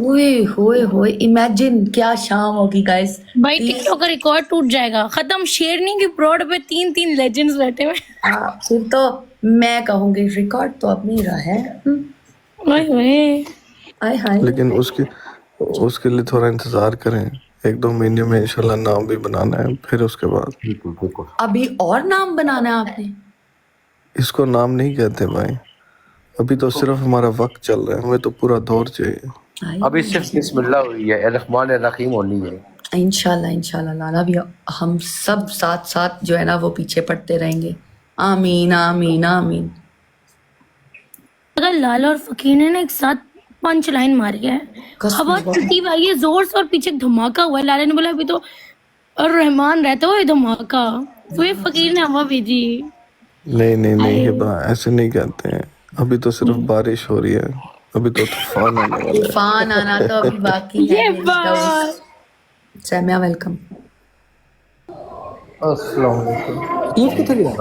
ओए होए इमेजिन क्या शाम होगी गाइस। भाई टिकटॉक का रिकॉर्ड टूट जाएगा। खत्म, शेरनी की ब्रॉड पे 3 लेजेंड्स बैठे हुए। फिर तो मैं कहूंगी रिकॉर्ड तो अब नहीं रहा है। ओए आय हाय। लेकिन उसके लिए थोड़ा इंतजार करें, 1-2 महीने में इंशाल्लाह नाम भी बनाना है, फिर उसके बाद। बिल्कुल अभी और नाम बनाना है आपने? इसको नाम नहीं कहते भाई, अभी तो सिर्फ हमारा वक्त चल रहा है, हमें तो पूरा दौर चाहिए। अभी सिर्फ बिस्मिल्लाह हुई है, रहमान रहीम होनी है। इंशाल्लाह लाला भी हम सब साथ साथ जो है ना वो पीछे पड़ते रहेंगे। आमीन आमीन आमीन। अगर लाला और फकीर ने ना एक साथ पंच लाइन मारी है, हवा टूटी भाई है जोर से और पीछे धमाका हुआ है। लाला ने बोला अभी तो और रहमान रहता हुआ धमाका, तो ये फकीर ने हवा भेजी। नहीं हिबा ऐसे नहीं कहते हैं, अभी तो सिर्फ बारिश हो रही है, अभी तो तूफान आने वाला है। तूफान आना तो अभी बाकी है। ये बात सैमिया वेलकम। अस्सलाम वालेकुम। चीफ कितने गया?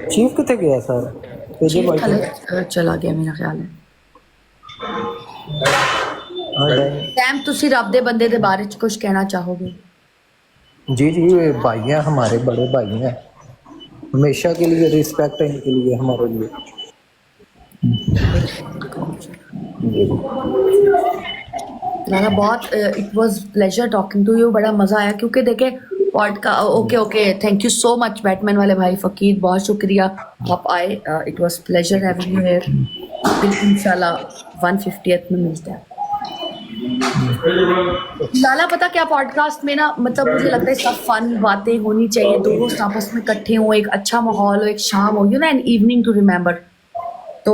चीफ कितने गया सर? चला गया मेरा ख्याल है। सैम ਤੁਸੀਂ ਰੱਬ ਦੇ ਬੰਦੇ ਦੇ ਬਾਰੇ ਚ ਕੁਝ ਕਹਿਣਾ ਚਾਹੋਗੇ? जी ये भाई हैं, हमारे बड़े भाई हैं, हमेशा के लिए रिस्पेक्ट है इनके लिए, हमारे लिए। लाला बहुत it was pleasure talking to you, बड़ा मजा आया क्योंकि देखे okay thank you so much Batman वाले भाई फकीर, बहुत शुक्रिया आप आए। It was pleasure having you here. इंशाल्लाह 150th में मिलते हैं। लाला पता क्या पॉडकास्ट में ना मतलब मुझे लगता है सब फन बातें होनी चाहिए, दोस्त आपस में इकट्ठे हो, एक अच्छा माहौल हो, एक शाम हो, you know an evening to remember. तो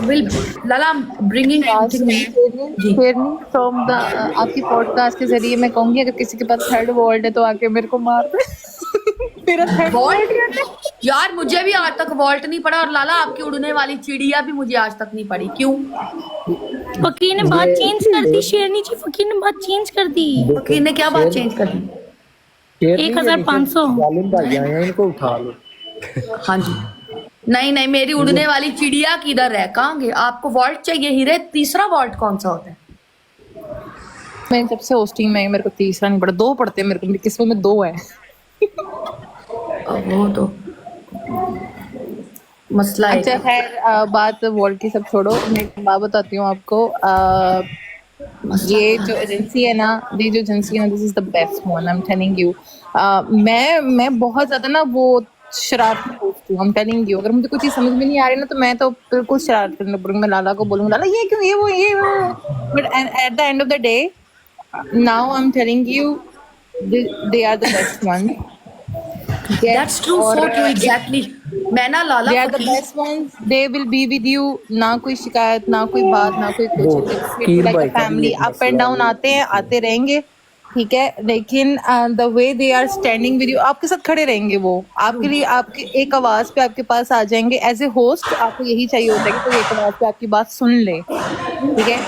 will Lala bringing from the आपकी पॉडकास्ट के जरिए मैं कहूंगी अगर किसी के पास थर्ड वर्ल्ड है तो आके मेरे को मार दे। मेरा थर्ड वॉल्ट यार मुझे भी आज तक वॉल्ट नहीं पड़ा, और लाला आपकी उड़ने वाली चिड़िया भी मुझे आज तक नहीं पड़ी। क्यों? फकीर ने बात चेंज कर दी शेरनी जी, फकीर ने बात चेंज कर दी। फकीर ने क्या बात चेंज कर दी? 1500 जालिम भाई आए हैं, इनको उठा लो। हाँ जी। नहीं मेरी उड़ने वाली चिड़िया किधर है? कहाँ गए? आपको वॉल्ट चाहिए हीरे? तीसरा वॉल्ट कौन सा होता है? मैं जब से होस्टिंग में मेरे को तीसरा नहीं पड़ा, 2 पड़ते हैं मेरे को, मेरी किस्मत में 2 है। वो तो मसला है। अच्छा खैर बात वर्ल्ड की सब छोड़ो, मैं एक बात बताती हूँ आपको। ये जो एजेंसी है ना, this is the best one, I am telling you. मैं बहुत ज्यादा ना वो शरारती होस्ट हूँ, I'm telling you। अगर मुझे कोई चीज समझ में नहीं आ रही ना तो मैं तो बिल्कुल शरारत करने पड़ूंगी। मैं लाला को बोलूंगी लाला ये क्यों ये वो but at the end of the day now I am telling you they are the best ones। That's true, so true, exactly. मैं ना लाला they are the फकीर best ones, they will be with you। ना कोई शिकायत, ना कोई बात, ना कोई वो कुछ, फकीर लाइक भाई अ का भी फैमिली, एक अप एंड मसला डाउन है। आते हैं, आते रहेंगे, ठीक है। लेकिन the way they are standing with you, आपके साथ खड़े रहेंगे वो, आपके लिए आपकी एक आवाज पे आपके पास आ जाएंगे। एज ए होस्ट आपको यही चाहिए होता है कि कोई एक आवाज पे आपकी बात सुन ले, ठीक है,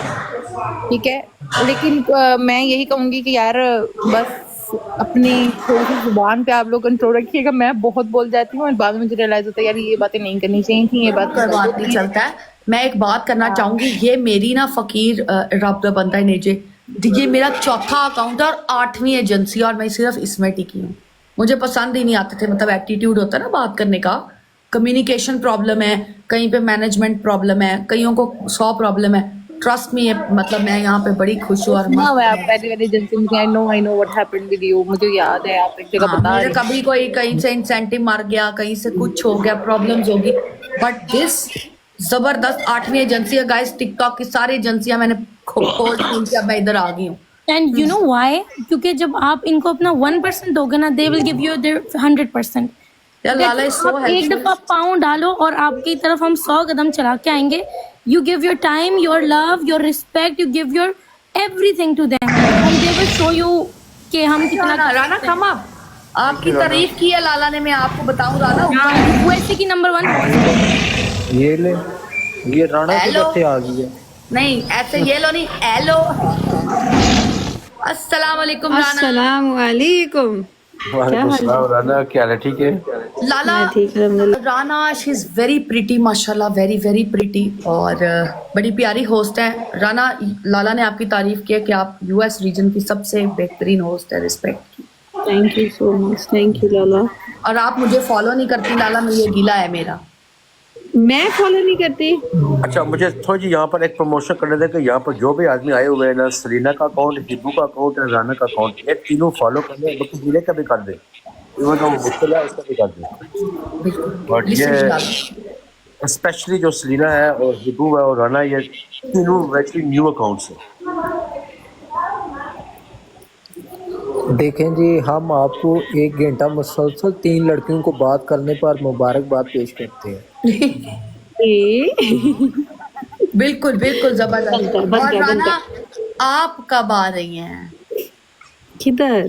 ठीक है। लेकिन मैं यही कहूंगी कि यार बस अपनी थोड़ी सी जुबान पे आप लोग कंट्रोल रखिएगा। मैं बहुत बोल जाती हूँ और बाद में मुझे रियलाइज होता है यार ये बातें नहीं करनी चाहिए थी, ये बात कोई बात नहीं चलता है। मैं एक बात करना चाहूंगी, ये मेरी ना फकीर रब दा बंदा है नेजे, ये मेरा चौथा अकाउंट है और 8वीं एजेंसी, और मैं सिर्फ इसमें टिकी हूँ। मुझे पसंद ही नहीं आते थे, मतलब एटीट्यूड होता है ना बात करने का, कम्युनिकेशन प्रॉब्लम है, कहीं पे मैनेजमेंट प्रॉब्लम है, कईयों को 100 प्रॉब्लम है। ट्रस्ट मी, मतलब मैं यहाँ पे बड़ी खुश हूँ और ना मैं आप मस्त। पहली वाली एजेंसी में I know what happened with you, मुझे याद है आप एक जगह हाँ, बता मुझे रही कभी कोई कहीं से इंसेंटिव मार गया, कहीं से कुछ हो गया, प्रॉब्लम्स होगी, बट दिस जबरदस्त 8वीं एजेंसी है गाइस। टिकटॉक की सारी एजेंसियां मैंने खोल के अब मैं इधर आ गई हूँ। And you know why? क्योंकि जब आप इनको अपना 1% दोगे ना, they will give you their 100%। यार लाला इज सो आप एक हेल्पफुल। दफा पाँव डालो और आपकी तरफ हम 100 कदम चला के आएंगे। You give your time, your love, your respect, you give your everything to them and they will show you कि हम कितना राना कम अप, आपकी तारीफ की है लाला ने, मैं आपको बताऊं राना। यूएसए की नंबर 1। ये ले, ये राणा की हेलो। बच्चे आ गई है। नहीं ऐसे ये लो नहीं, हेलो, अस्सलाम वालेकुम राना। अस्सलाम वालेकुम। वालेकुम सलाम राना, क्या हाल है? ठीक है। लाला मैं ठीक अलहमदुलिल्लाह। Rana she is very pretty माशाल्लाह, वेरी वेरी प्रिटी, और बड़ी प्यारी होस्ट है राना। लाला ने आपकी तारीफ की है कि आप यूएस रीजन की सबसे बेहतरीन होस्ट है, रिस्पेक्ट की। Thank you so much, thank you Lala. और आप मुझे फॉलो नहीं करती लाला, मैं ये गिला है मेरा। मैं फॉलो नहीं करती। अच्छा, मुझे थोड़ी जी यहाँ पर एक प्रमोशन करने दें कि यहाँ पर जो भी आदमी आए हुए हैं ना, सरीना का अकाउंट, हिब्बू का अकाउंट और राना का अकाउंट, ये तीनों फॉलो कर लें, बल्कि हीरे का भी कर दें, इवन तो मुश्किल है उसका भी कर दें। बिल्कुल और लिसन ये लाला। स्पेशली जो सलीना है और हिब्बू है और राना, ये तीनों वैसे न्यू अकाउंट्स हैं। देखें जी, हम आपको 1 घंटा मुसलसल 3 लड़कियों को बात करने पर मुबारकबाद पेश करते हैं। बिल्कुल बिल्कुल जबरदस्त। बन और गया। राना आप कब आ रही हैं किधर?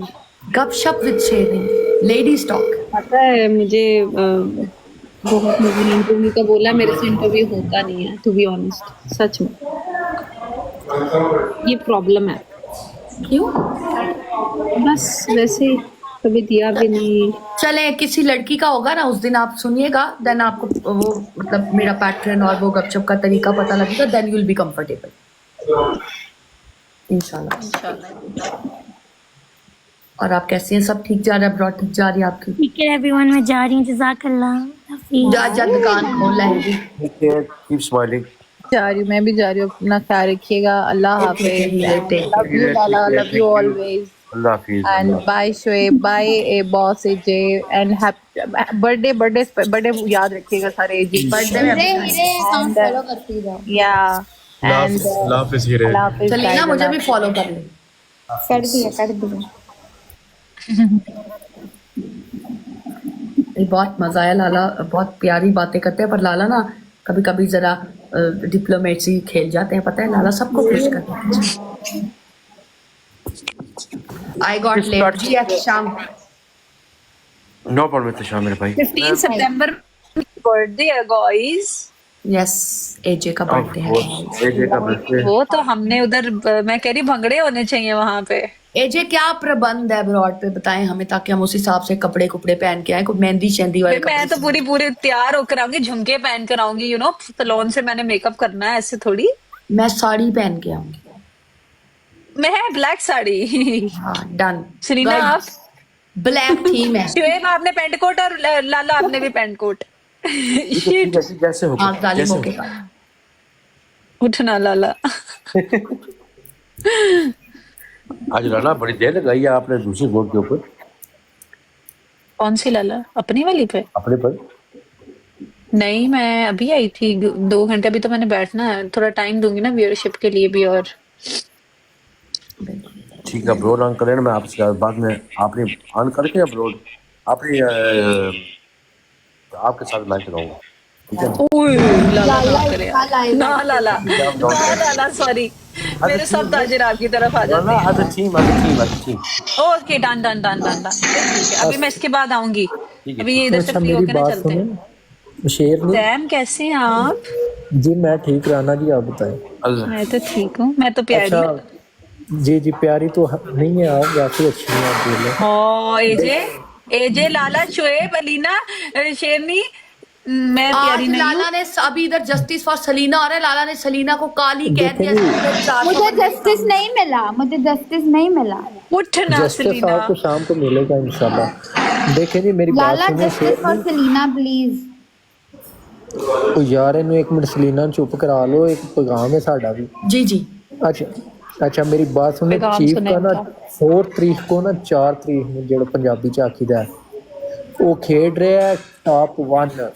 गपशप विद शेरनी, लेडीज टॉक? पता है मुझे बहुत लोगों ने इंटरव्यू का बोला, मेरे से इंटरव्यू होता नहीं है टू बी ऑनेस्ट, सच में ये प्रॉब्लम है। क्यों? बस वैसे ही, कभी दिया भी नहीं। चले किसी लड़की का होगा ना, उस दिन आप सुनिएगा, देन आपको वो मतलब मेरा पैटर्न और वो गपशप का तरीका पता लगेगा, then you will be comfortable इंशाल्लाह। और आप कैसे हैं? सब ठीक जा रहा है? अब्रॉड ठीक जा रही है आपकी? ठीक है एवरीवन, मैं जा रही हूँ, जज़ाकल्लाह, हाफिज़। जा दुकान खोल है जी। ठीक है, कीप स्माइलिंग। जा रही हूँ, मैं भी जा रही हूँ। अपना ख्याल रखिएगा। अल्लाह हाफिज। Love you Lala, love you always. Allah हाफिज। And bye Shoaib, bye a boss AJ, and birthday याद रखिएगा सारे एजी। बर्थडे में अकाउंट फॉलो करती जाओ। या एंड लाफिज हीरे। चलिए ना, मुझे भी फॉलो कर ले। कर दिया। ये बहुत मजा आया, लाला बहुत प्यारी बातें करते हैं, पर लाला ना कभी कभी जरा डिप्लोमेसी खेल जाते हैं, पता है लाला सबको खुश करते हैं। आई गॉट लेट जी आज शाम। नो प्रॉब्लम शाम मेरे भाई। 15 सितंबर बर्थडे है गाइस। यस, एजे का बर्थडे है। एजे का बर्थडे। वो तो हमने उधर, मैं कह रही भंगड़े होने चाहिए वहां पे। एजे क्या प्रबंध है ब्रॉड पे, बताएं हमें, ताकि हम उस हिसाब से कपड़े कुपड़े पहन के आए, कोई मेहंदी शेंदी वाले फिर मैं तो पूरी तैयार होकर आऊंगी, झुमके पहन कर आऊंगी, यू नो, सलोन से मैंने मेकअप करना है, ऐसे थोड़ी। मैं साड़ी पहन के आऊंगी। मैं ब्लैक साड़ी। हाँ डन। सरीना आप? ब्लैक थीम है। शुएब आपने पेंट कोट और लाला आपने भी पेंट कोट। जैसे हो हाँ जालिम होके उठना लाला। आज राना बड़ी देर लगाई है आपने दूसरी बोर्ड के ऊपर। कौन सी लाला? अपनी वाली पे? अपने पर। नहीं, मैं अभी आई थी 2 घंटे। अभी तो मैंने बैठना है, थोड़ा टाइम दूंगी ना व्यूअरशिप के लिए भी। और ठीक है, अपलोड ऑन करें, मैं आपसे बाद में आपने ऑन करके अपलोड आपने आपके साथ लाइव कराऊंगा, ठीक है ना? ओए लाला लाला ना करे इसका यार, लाइव ना लाला, ना लाला, सॉरी, मेरे सब ताजिर आपकी तरफ आ जाते हैं। as a team. Okay, done done done done done, ठीक है। अभी मैं इसके बाद आऊंगी, ठीक है, अभी ये इधर से अच्छा फ्री मेरी होके ना बात चलते हैं। सुने शेरनी सैम कैसे हैं आप? जी, मैं ठीक राना जी, आप बताएं। अल्लाह। मैं तो ठीक हूँ, मैं तो प्यारी अच्छा हूँ। जी प्यारी तो नहीं है आप, वैसे अच्छी हैं आप बोले। ओ एजे, एजे, लाला, शुएब, अलीना, शेरनी, मैं प्यारी आज नहीं हूँ? लाला ने अभी इधर जस्टिस फॉर सलीना आ रहा है, लाला ने सलीना को काली कह देखो दिया। जी, मुझे जस्टिस नहीं मिला, मुझे जस्टिस नहीं मिला। उठना जस्टिस सलीना। आपको शाम को मिलेगा इंशाल्लाह। देखें जी मेरी बात लाला सुनिए जस्टिस फॉर शेरनी। सलीना प्लीज। ओ यार इन्हें एक मिनट सलीना ਨੂੰ चुप करा लो, एक पैगाम है साडा भी। जी जी अच्छा मेरी बात सुने। पैगाम चीफ सुने का ना इनका। 4 तरीक को ना 4 तरीक ਨੂੰ ਜਿਹੜਾ ਪੰਜਾਬੀ ਚ ਆਖੀਦਾ ਹੈ, ਉਹ ਖੇਡ ਰਿਹਾ ਹੈ ਟਾਪ 1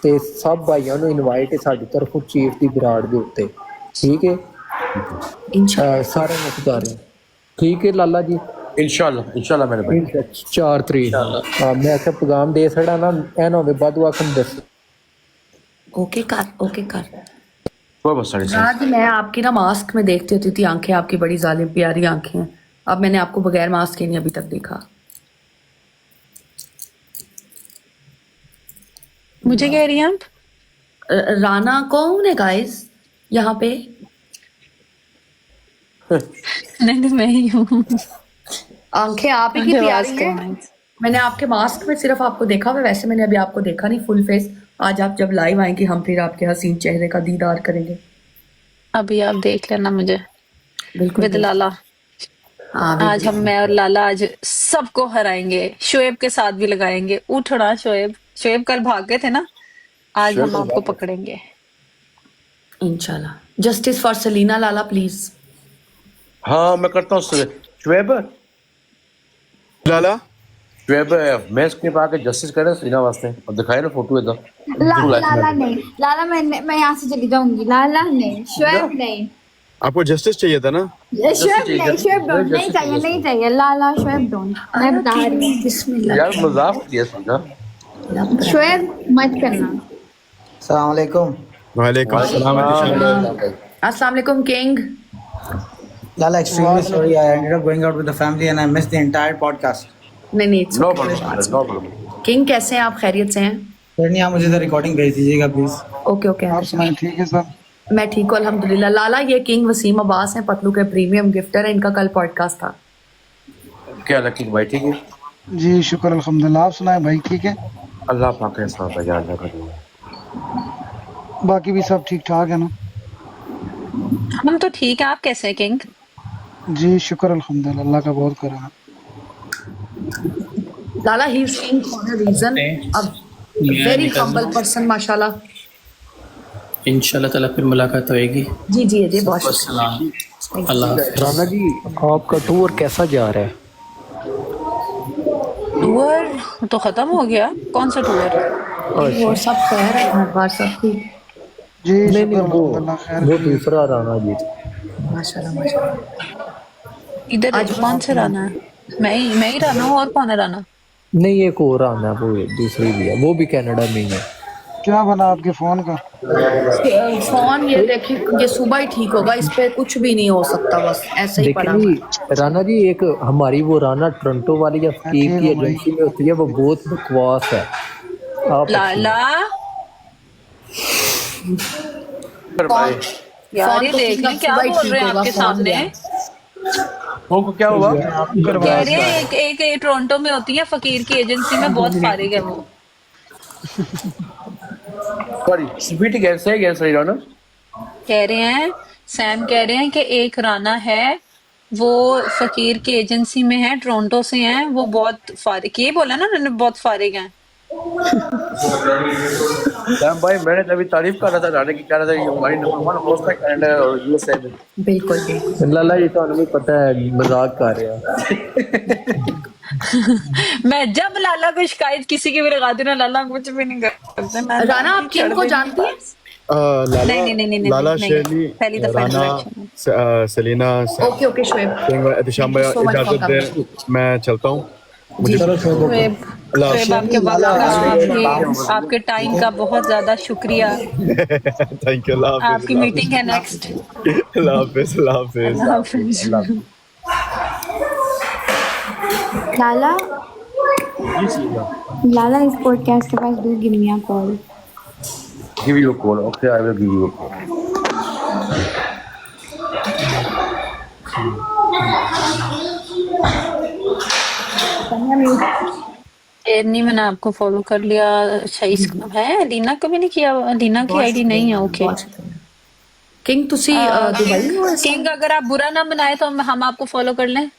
ਤੇ ਸਭ ਭਾਈਆਂ ਨੂੰ ਇਨਵਾਈਟ ਹੈ ਸਾਡੀ ਤਰਫੋਂ ਚੀਫ ਦੀ ਵਿਰਾੜ ਦੇ ਉੱਤੇ, ਠੀਕ ਹੈ ਸਾਰਿਆਂ ਨੂੰ ਬਤਾ ਰਹੇ ਠੀਕ ਹੈ ਲਾਲਾ ਜੀ। इंशाल्लाह मेरे भाई। 4 तरीक हाँ मैं आख्या पैगाम दे छड़ा ना, ऐ ना होवे बाद आखन दस। ओके कर कोई मसला नहीं सर। आज मैं आपकी ना मास्क में देखती होती थी आंखें, आपकी बड़ी जालिम प्यारी आंखें हैं। अब मैंने आपको बगैर मास्क के नहीं अभी तक देखा। मुझे कह रही हैं आप? राना कौन है गाइस यहाँ पे? नहीं, मैं ही हूँ। आंखें आप ही की प्यारी हैं। मैंने आपके मास्क में सिर्फ आपको देखा हुआ, वैसे मैंने अभी आपको देखा नहीं फुल फेस। आज आप जब लाइव आएंगी हम फिर आपके हसीन चेहरे का दीदार करेंगे। अभी आप देख लेना मुझे बिल्कुल विद लाला। आज हम, मैं और लाला आज सबको हराएंगे, शोएब के साथ भी लगाएंगे। उठना शोएब कल भाग गए थे ना, आज हम आपको पकड़ेंगे इंशाल्लाह। Justice for Salina Lala please. हाँ मैं करता हूँ शुएब लाला मैं इसके पाके जस्टिस करे सलीना वास्ते और दिखाए ना फोटो इधर। लाला नहीं, लाला मैं यहाँ से चली जाऊंगी। लाला नहीं, शुएब नहीं। आपको जस्टिस चाहिए था ना? शुएब डोंट, नहीं चाहिए लाला, शुएब डोंट। मैं बता रही हूँ, बिस्मिल्लाह। यार मजाक किया सलीना। शुएब मत करना। अस्सलाम वालेकुम। वालेकुम अस्सलाम। अस्सलाम वालेकुम king. Lala, extremely sorry. I ended up going out with the family and I missed the entire podcast. नहीं नो प्रॉब्लम। किंग कैसे हैं आप? खैरियत से हैं? नहीं, आप मुझे तो रिकॉर्डिंग भेज दीजिएगा प्लीज। ओके आप सुनाएं। ठीक है सर। मैं ठीक हूँ अल्हम्दुलिल्लाह। लाला ये किंग वसीम अब्बास हैं, पतलू के प्रीमियम गिफ्टर है। इनका कल पॉडकास्ट था। क्या लकी भाई ठीक है? जी शुक्र अल्हम्दुलिल्लाह। आप सुनाएं भाई, ठीक है? अल्लाह पाक है साहब भाई, अल्लाह का दुआ। बाकी भी सब ठीक ठाक है ना? हम तो ठीक है। आप कैसे हैं किंग? जी शुक्र अल्हम्दुलिल्लाह, अल्लाह का बहुत करम है। Lala he is king for a reason, a very humble person माशाल्लाह। इंशाल्लाह ताला फिर मुलाकात होएगी। जी बहुत सलाम। अल्लाह राना जी आपका टूर कैसा जा रहा है? टूर तो खत्म हो गया। कौन सा टूर? वो सब खैर है, घर बार सब ठीक। जी नहीं वो दूसरा राना जी। माशाल्लाह। इधर आज कौन से राना है? मैं ही राना हूँ, और कौन है राना? नहीं एक और राना, वो दूसरी भी है, वो भी कनाडा में ही है। क्या बना आपके फोन का? फोन ये देखिए, ये सुबह ही ठीक होगा, इस पे कुछ भी नहीं हो सकता, बस ऐसे ही पड़ा। राना जी एक हमारी वो राना टोरंटो वाली या फकीर की एजेंसी में होती है, वो बहुत बकवास है। आप लाला यार ये देख लें क्या बोल रहे हैं आपके सामने। वो क्या हुआ? कह रहे हैं एक टोरंटो में होती है फकीर की एजेंसी में, बहुत फारिग है वो। सॉरी स्पीड कैसे है कैसे राना? कह रहे हैं, सैम कह रहे हैं कि एक राना है, वो फकीर की एजेंसी में है, टोरंटो से हैं, वो बहुत फारिग, ये बोला ना उन्होंने, बहुत फारिग हैं। सैम भाई मैंने तो अभी तारीफ कर रहा था राना की, कह रहा था ये हमारी नंबर 1 होस्ट है कनाडा और यूएसए में। बिल्कुल लाला जी तो हमें पता है मजाक कर रहे हैं। मैं जब लाला को शिकायत किसी की भी लगाती हूँ ना, लाला कुछ भी नहीं करते। मैं राना, आप किंग को छोड़ जानती हैं? लाला नहीं, लाला नहीं, शेरनी, पहली दफा Rana, introduction. Salina, okay Shoaib, Ehtisham Thank you भाई, so much for इजाजत coming. दे, मैं चलता हूँ। जी चलो शोएब ओके शोएब अल्लाह शोएब, आपके वक्त लाला का, लाला आपके टाइम का बहुत ज्यादा शुक्रिया। थैंक यू, अल्लाह हाफिज, आपकी अल्लाह मीटिंग है नेक्स्ट। हाफिज, अल्लाह हाफिज, अल्लाह हाफिज। अल्लाह हाफिज। लाला, जी सलीना, लाला इस पॉडकास्ट के पास do give me a call. give you a call. Okay, I will give you a call. शेरनी, मैंने आपको फॉलो कर लिया। अच्छा, इस है लीना को भी नहीं किया, लीना की आईडी नहीं है। ओके बहुत शुक्रिया। किंग तुसी दुबई हो इस किंग, अगर आप बुरा ना बनाए तो हम आपको फॉलो कर लें।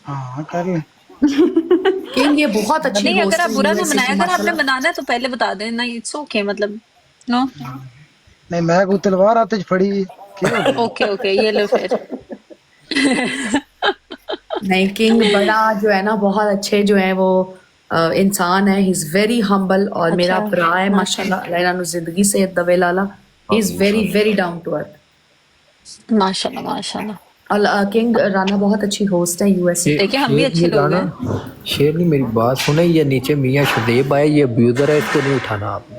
हाँ कर ले। किंग ये बहुत अच्छी नहीं, अगर होस्ट आप है बुरा ना यूएसए बनाए, की अगर आपने माशाल्लाह। बनाना है तो पहले बता दें ना, इट्स ओके, मतलब नो। नहीं मैं कोई तलवार हाथ च फड़ी हुई, क्या हो गया? ओके ओके, ये लो फिर। नहीं, किंग बड़ा जो है ना, बहुत अच्छे जो है वो इंसान है। ही इज वेरी हम्बल और मेरा अच्छा, भरा है माशाल्लाह, अल्लाह इन्हां नू जिंदगी से दवे Lala. He is very very down to earth. माशाल्लाह माशाल्लाह। और किंग राना बहुत अच्छी होस्ट है यूएसए। देखिए, हम भी अच्छे शेरनी लोग राना, हैं। शेरनी मेरी बात सुने, ये नीचे मियाँ शुदेब आए, ये अब्यूजर है, इसको नहीं उठाना आपने।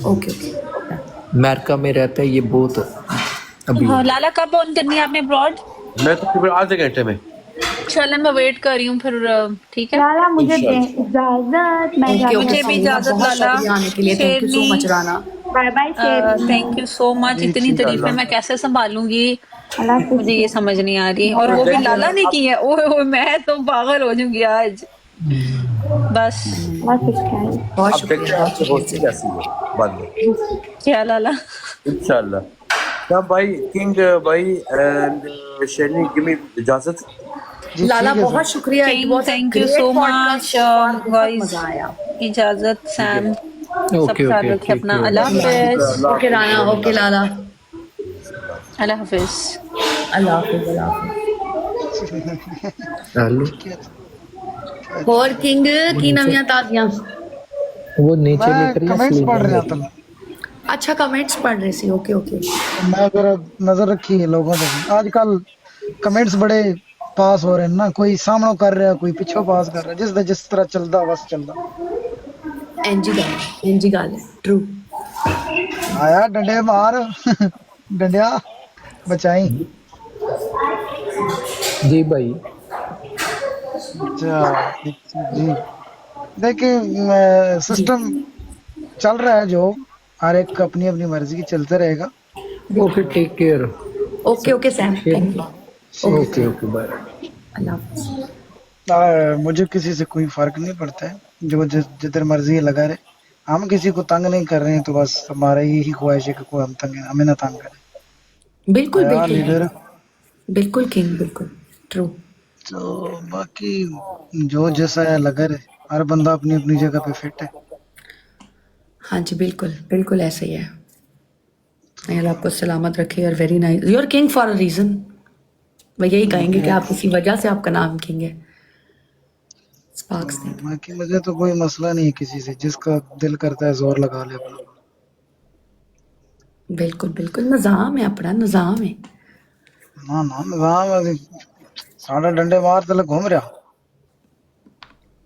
ओके ओके, अमेरिका में रहता है ये, बहुत अभी हाँ, लाला कब ऑन करनी है आपने ब्रॉड? मैं तकरीबन आधे घंटे में। चलो, मैं वेट कर रही हूँ फिर। ठीक है, लाला मुझे दे इंशाल्लाह। इजाजत, मैं ओके जाती ओके मुझे भी हूँ। इजाजत बहुत लाला। शुक्रिया आने के लिए। थैंक यू सो शेरनी, मच राना। बाय बाय शेरनी। Thank you so much. इतनी तारीफें मैं कैसे संभालूंगी, अल्लाह मुझे ये समझ नहीं आ रही। और वो भी लाला ने की है। ओए ओए, मैं तो पागल हो जाऊंगी आज बस। बहुत अब शुक्रिया, देखते हैं बहुत आपकी होस्टिंग शुक्रिया। कैसी है बाद में, क्या लाला? इंशाल्लाह। क्या भाई, किंग भाई एंड शेरनी, गिव मी इजाजत। जी लाला ठीक है बहुत सर। शुक्रिया। It king, was a thank you great so podcast much बहुत गाइस। मजा आया। इजाजत सैम, सब ओके ख्याल ओके रखे ठीक अपना। है। अल्लाह हाफिज। ओके राना, ओके लाला, अल्लाह हाफिज। अल्लाह हाफिज, अल्लाह हाफिज। हेलो, और किंग की नवियां ताजियां? वो नीचे मैं लिख रही है कमेंट्स पढ़ रहा स्लीपिंग। था, अच्छा, कमेंट्स पढ़ रहे सी। ओके ओके, मैं जरा नजर रखी है लोगों पे। आजकल कमेंट्स बड़े पास हो रहे हैं ना, कोई सामने कर रहा है, कोई पीछे पास कर रहा है, जिस तरह चलदा बस चलदा। एनजी गाल है, ट्रू। आया डंडे मार डंडिया बचाई। जी भाई, अच्छा जी, देखिए सिस्टम चल रहा है जो, हर एक अपनी अपनी मर्जी की चलते रहेगा। Okay take care. Okay okay Sam, thank you. Okay okay bye. Allah हाफिज। मुझे किसी से कोई फर्क नहीं पड़ता है, जो जिधर मर्जी है लगा रहे। हम किसी को तंग नहीं कर रहे हैं, तो बस हमारा यही ख्वाहिश है कि कोई हमें ना तंग करे। बिल्कुल आया बिल्कुल लीडर। बिल्कुल किंग, बिल्कुल ट्रू। तो बाकी जो जैसा है लगा रहे, हर बंदा अपनी अपनी जगह पे फिट है। हाँ जी, बिल्कुल बिल्कुल ऐसा ही है। अल्लाह आपको सलामत रखे। और very nice, you are king for a reason. मैं यही कहेंगे कि आप किसी वजह से आपका नाम किंग है। Sparks think. बाकी मुझे तो कोई मसला नहीं है किसी से, जिसका दिल करता है जोर लगा ले अपना। बिल्कुल बिल्कुल, निजाम है अपना, निजाम है। ना ना निजाम साढ़े डंडे मार तले घूम रहा।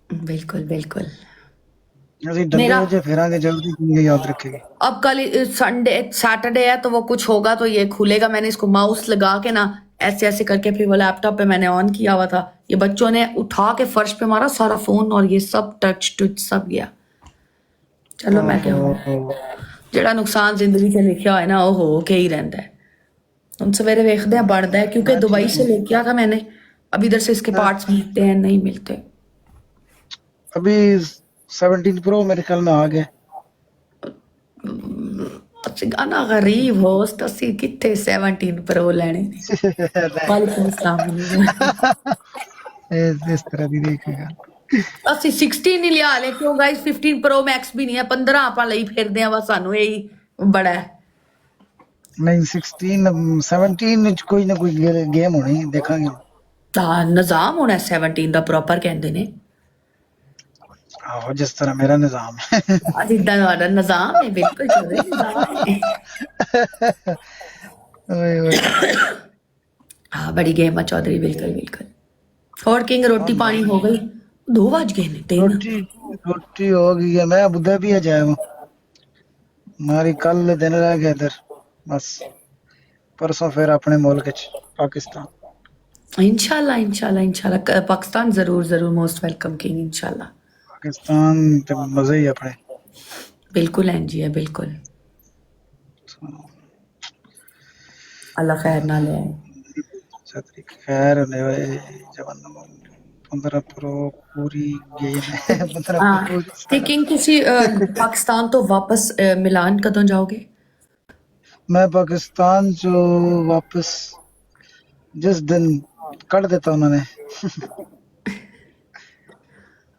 बिल्कुल बिल्कुल। ਅਸੀਂ डंडे मेरा वजे फिरांगे जल्दी, ये याद रखेगी। अब कल संडे सैटरडे है तो वो कुछ होगा तो ये खुलेगा। मैंने इसको माउस लगा के ना ऐसे ऐसे करके, फिर वो लैपटॉप पे मैंने ऑन किया हुआ था, ये बच्चों ने उठा के फर्श पे मारा सारा फोन, और ये सब टच टुच सब गया। चलो मैं क्या ਜਿਹੜਾ नुकसान जिंदगी च लिखा है ना वो हो के ही रहता है। हम सवेरे देखते हैं बढ़ता है, क्योंकि दुबई से लेके आया था मैंने। अब इधर से इसके पार्ट्स मिलते हैं, नहीं मिलते। अभी 17 प्रो मेरे ख्याल में आ गया। ਅਸੀਂ गाना गरीब हो तो ਅਸੀਂ किथे 17 प्रो लेने ने। वालेकुम अस्सलाम। इस तरह भी देखेगा। ਅਸੀਂ 16 नहीं लिया ले, क्यों गाइस 15 प्रो मैक्स भी नहीं है, 15 ਆਪਾਂ ਲਈ ਫਿਰਦੇ ਆ ਬਸ, ਸਾਨੂੰ ਇਹੀ ਬੜਾ ਹੈ। नहीं 16 17 कोई ना कोई गेम होनी, देखेंगे। ਨਿਜ਼ਾਮ ਹੋਣਾ 17 ਦਾ ਪ੍ਰੋਪਰ ਕਹਿੰਦੇ ਨੇ ਆਹੋ ਜਿਸ ਤਰ੍ਹਾਂ ਮੇਰਾ ਨਿਜ਼ਾਮ ਹੈ ਜਿੱਦਾਂ ਤੁਹਾਡਾ ਨਿਜ਼ਾਮ ਹੈ ਬਿਲਕੁਲ ਚੌਧਰੀ ਨਿਜ਼ਾਮ ਹੈ ਓਏ ਓਏ हाँ बड़ी गेम है चौधरी बिल्कुल बिल्कुल और किंग रोटी पानी हो गई 2 बज गए ने 3 रोटी रोटी हो गई है मैं अबू धाबी जाया हूँ हमारी कल दिन रह गया इधर बस परसों फिर अपने मुल्क च पाकिस्तान इंशाल्लाह इंशाल्लाह इंशाल्लाह पाकिस्तान जरूर जरूर मोस्ट वेलकम किंग इंशाल्लाह पाकिस्तान ते मजे ही अपने बिल्कुल हैं जी है बिल्कुल अल्लाह खैर ना ले आए छतरी खैर होने वाले जवान 15 प्रो पूरी गेम है 15 हाँ पूरी ते किंग तुसी पाकिस्तान तो वापस मिलान कदों जाओगे मैं पाकिस्तान जो वापस जिस दिन कट देता उन्होंने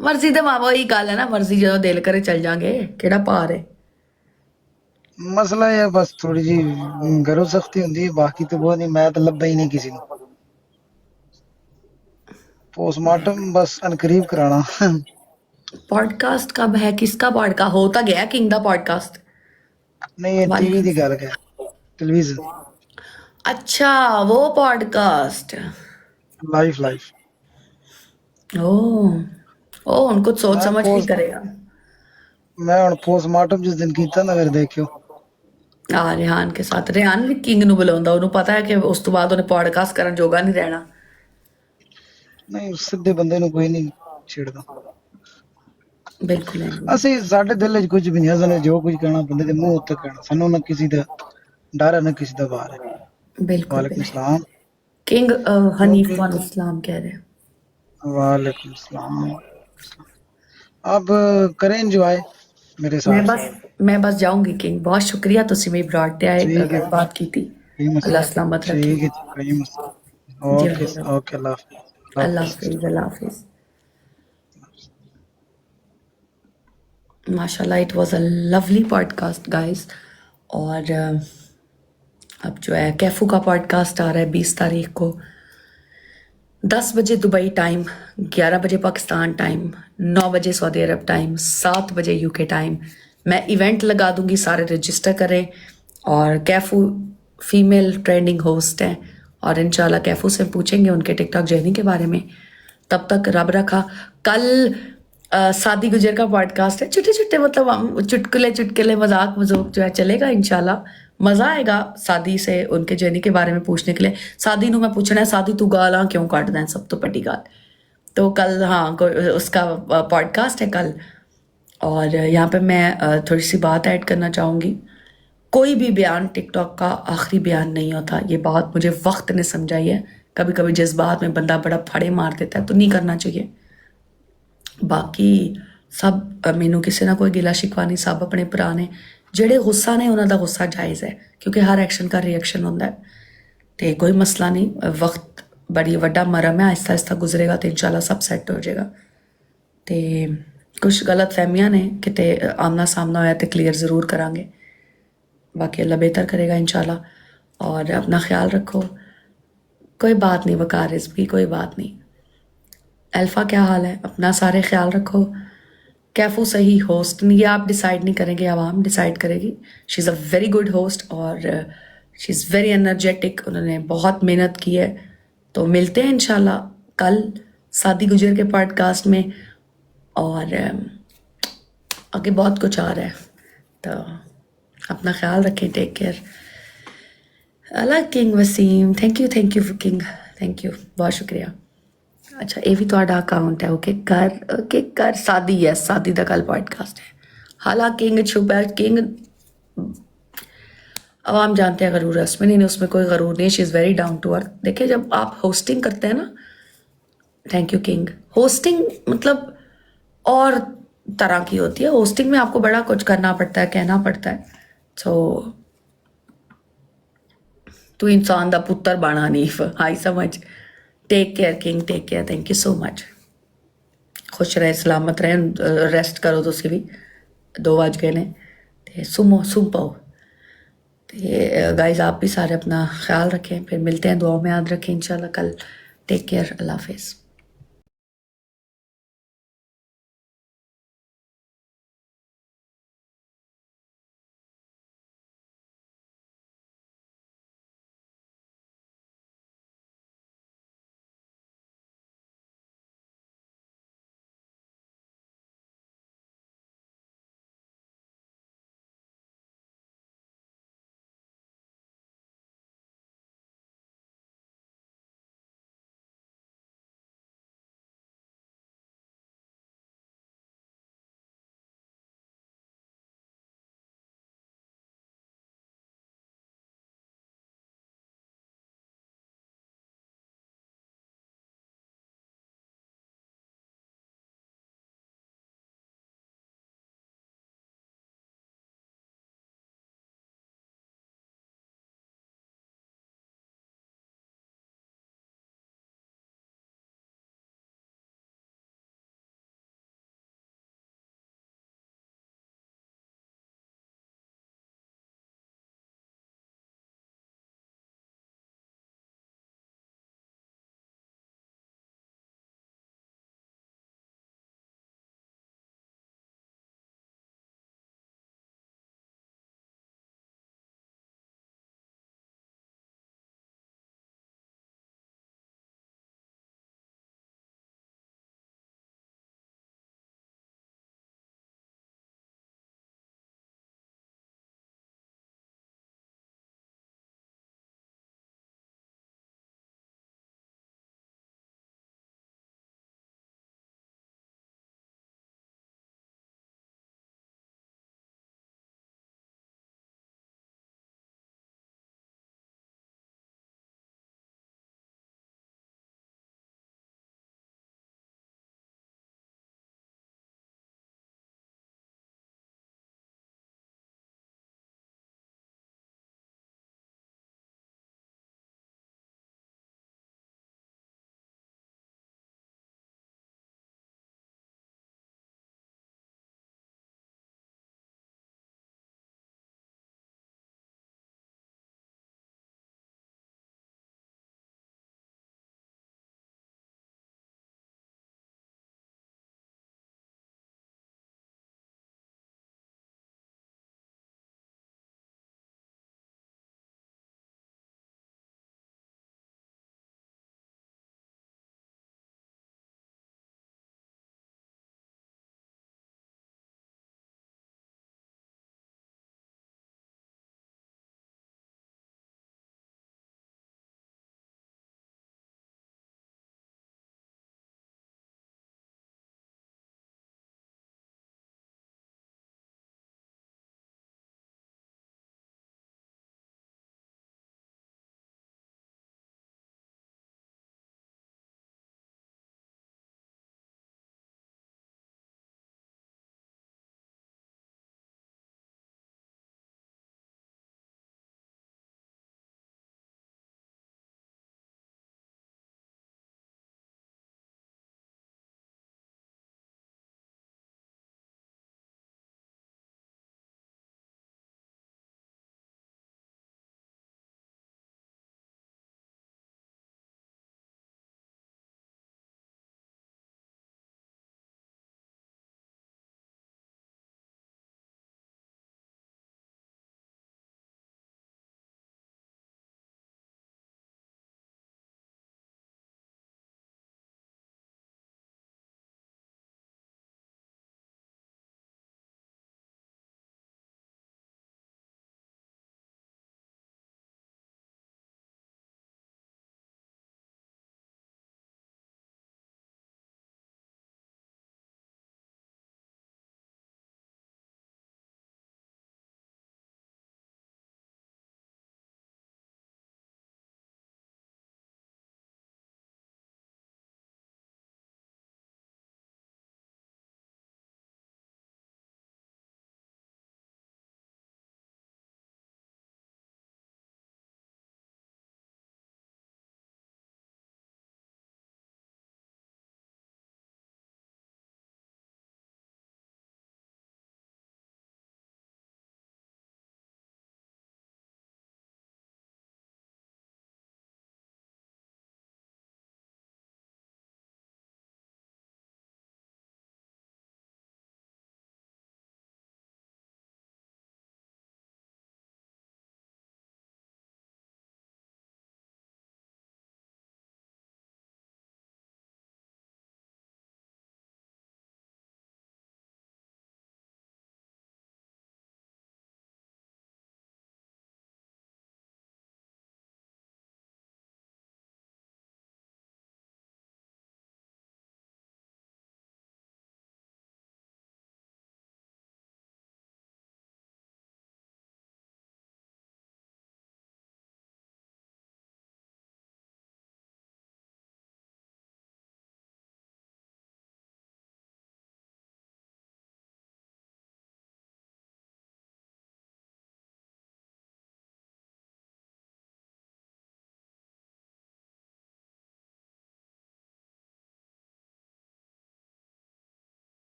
मर्जी दे मावा ही गल है ना मर्जी जो दिल करे चल जाएंगे केड़ा पार है मसला ये बस थोड़ी जी घरों सख्ती होती है बाकी तो वो नहीं मैं तो लब्बा ही नहीं किसी को पोस्टमार्टम बस अनकरीब कराना पॉडकास्ट कब है किसका पॉडकास्ट होता गया किंग दा पॉडकास्ट नहीं ये टीवी की गल है टेलीविजन अच्छा वो पॉडकास्ट लाइफ ओ ओ उनको सोच समझ नहीं करेगा मैं हुन पोस्टमार्टम जिस दिन कीता ना अगर देखियो रेहान के साथ रेहान भी किंग ਨੂੰ ਬੁਲਾਉਂਦਾ ਉਹਨੂੰ ਪਤਾ ਹੈ ਕਿ ਉਸ ਤੋਂ ਬਾਅਦ ਉਹਨੇ ਪੋਡਕਾਸਟ ਕਰਨ ਜੋਗਾ ਨਹੀਂ ਰਹਿਣਾ नहीं सीधे बंदे ਨੂੰ ਕੋਈ ਨਹੀਂ ਛੇੜਦਾ ਬਿਲਕੁਲ ਹੈ ਅਸੀਂ ਸਾਡੇ ਦਿਲ 'ਚ ਕੁਝ ਵੀ ਨਹੀਂ ਅਸਲ ਜੋ ਕੁਝ ਕਹਿਣਾ ਬੰਦੇ ਦੇ ਮੂੰਹ ਉੱਤੇ ਕਹਿਣਾ ਸਾਨੂੰ ਨਾ ਕਿਸੇ ਦਾ ਡਰ ਹੈ ਨਾ ਕਿਸੇ ਦਾ ਵਾਰ ਹੈ ਬਿਲਕੁਲ वालेकुम सलाम किंग हनीफ वालेकुम सलाम कह रहे हैं वालेकुम सलाम अब करें एंजॉय मेरे साथ मैं बस जाऊंगी किंग बहुत शुक्रिया तुसी मेरी ब्रॉड ते आए बात की थी अल्लाह सलामत रखे ठीक है कोई मसला ओके ओके अल्लाह हाफिज माशाल्लाह it was a lovely podcast guys और अब जो है कैफू का पॉडकास्ट आ रहा है 20 तारीख को 10 बजे दुबई टाइम 11 बजे पाकिस्तान टाइम 9 बजे सऊदी अरब टाइम 7 बजे यूके टाइम मैं इवेंट लगा दूंगी सारे रजिस्टर करें और कैफू फीमेल ट्रेंडिंग होस्ट हैं और इंशाल्लाह कैफू से पूछेंगे उनके टिकटॉक जर्नी के बारे में तब तक रब रखा कल सादी गुजर का पॉडकास्ट है छोटे छोटे मतलब चुटकुले मजाक मजोक जो है चलेगा इंशाल्लाह मज़ा आएगा सादी से उनके जर्नी के बारे में पूछने के लिए सादी नू मैं पूछना है सादी तू गालां क्यों कटदा है सब तो बड़ी गल तो कल हाँ उसका पॉडकास्ट है कल और यहाँ पे मैं थोड़ी सी बात ऐड करना चाहूँगी कोई भी बयान टिकटॉक का आखिरी बयान नहीं होता ये बात मुझे वक्त ने समझाई है कभी कभी जज्बात में बंदा बड़ा फड़े मार देता है तो नहीं करना चाहिए बाकी सब मैनू किसी ना कोई गिला शिकवा नहीं सब अपने भरा ने ਜਿਹੜੇ ਗੁੱਸਾ ਨੇ ਉਹਨਾਂ ਦਾ ਗੁੱਸਾ ਜਾਇਜ਼ ਹੈ ਕਿਉਂਕਿ ਹਰ ਐਕਸ਼ਨ ਦਾ ਰਿਐਕਸ਼ਨ ਹੁੰਦਾ ਹੈ ਤੇ ਕੋਈ ਮਸਲਾ ਨਹੀਂ ਵਕਤ ਬੜੀ ਵੱਡਾ ਮਰਮ ਹੈ ਆਹਿਸਤਾ ਆਹਿਸਤਾ ਗੁਜ਼ਰੇਗਾ ਤੇ ਇਨਸ਼ਾਅੱਲਾ ਸਭ ਸੈੱਟ ਹੋ ਜਾਏਗਾ ਤੇ ਕੁਝ ਗਲਤ ਫਹਿਮੀਆਂ ਨੇ ਕਿਤੇ ਆਮਨਾ ਸਾਹਮਣਾ ਹੋਇਆ ਤੇ ਕਲੀਅਰ ਜ਼ਰੂਰ ਕਰਾਂਗੇ बाकी अल्लाह बेहतर करेगा इंशाल्लाह और अपना ख्याल रखो कोई बात नहीं वकारिस भी कोई बात नहीं अल्फा क्या हाल है अपना सारे ख्याल रखो कैफू सही होस्ट नहीं आप डिसाइड नहीं करेंगे आवाम डिसाइड करेगी she is a very good host और शी इज़ वेरी एनर्जेटिक उन्होंने बहुत मेहनत की है तो मिलते हैं इंशाल्लाह कल सादी गुजर के पॉडकास्ट में और आगे बहुत कुछ आ रहा है तो अपना ख्याल रखें टेक केयर अल्लाह king Wasim thank you for king thank you बहुत शुक्रिया अच्छा ये भी ਤੁਹਾਡਾ अकाउंट है ओके कर सादी यस सादी दा कल पॉडकास्ट है हालांकि किंग छुप है किंग आवाम जानते हैं गरूर है उसमें नहीं उसमें कोई गरूर नहीं she is very down to earth देखिए जब आप होस्टिंग करते हैं ना थैंक यू किंग होस्टिंग मतलब और तरह की होती है होस्टिंग में आपको बड़ा कुछ करना पड़ता है कहना पड़ता है तो तू इंसान दा पुत्र बना नीफ हाई समझ take care king take care thank you so much खुश रहे सलामत रहे रेस्ट करो तुसी भी 2 बज गए ने ते सुम पाओ ते गाइस आप भी सारे अपना ख्याल रखें फिर मिलते हैं दुआओं में याद रखें इंशाल्लाह कल टेक केयर, अल्लाह हाफिज़।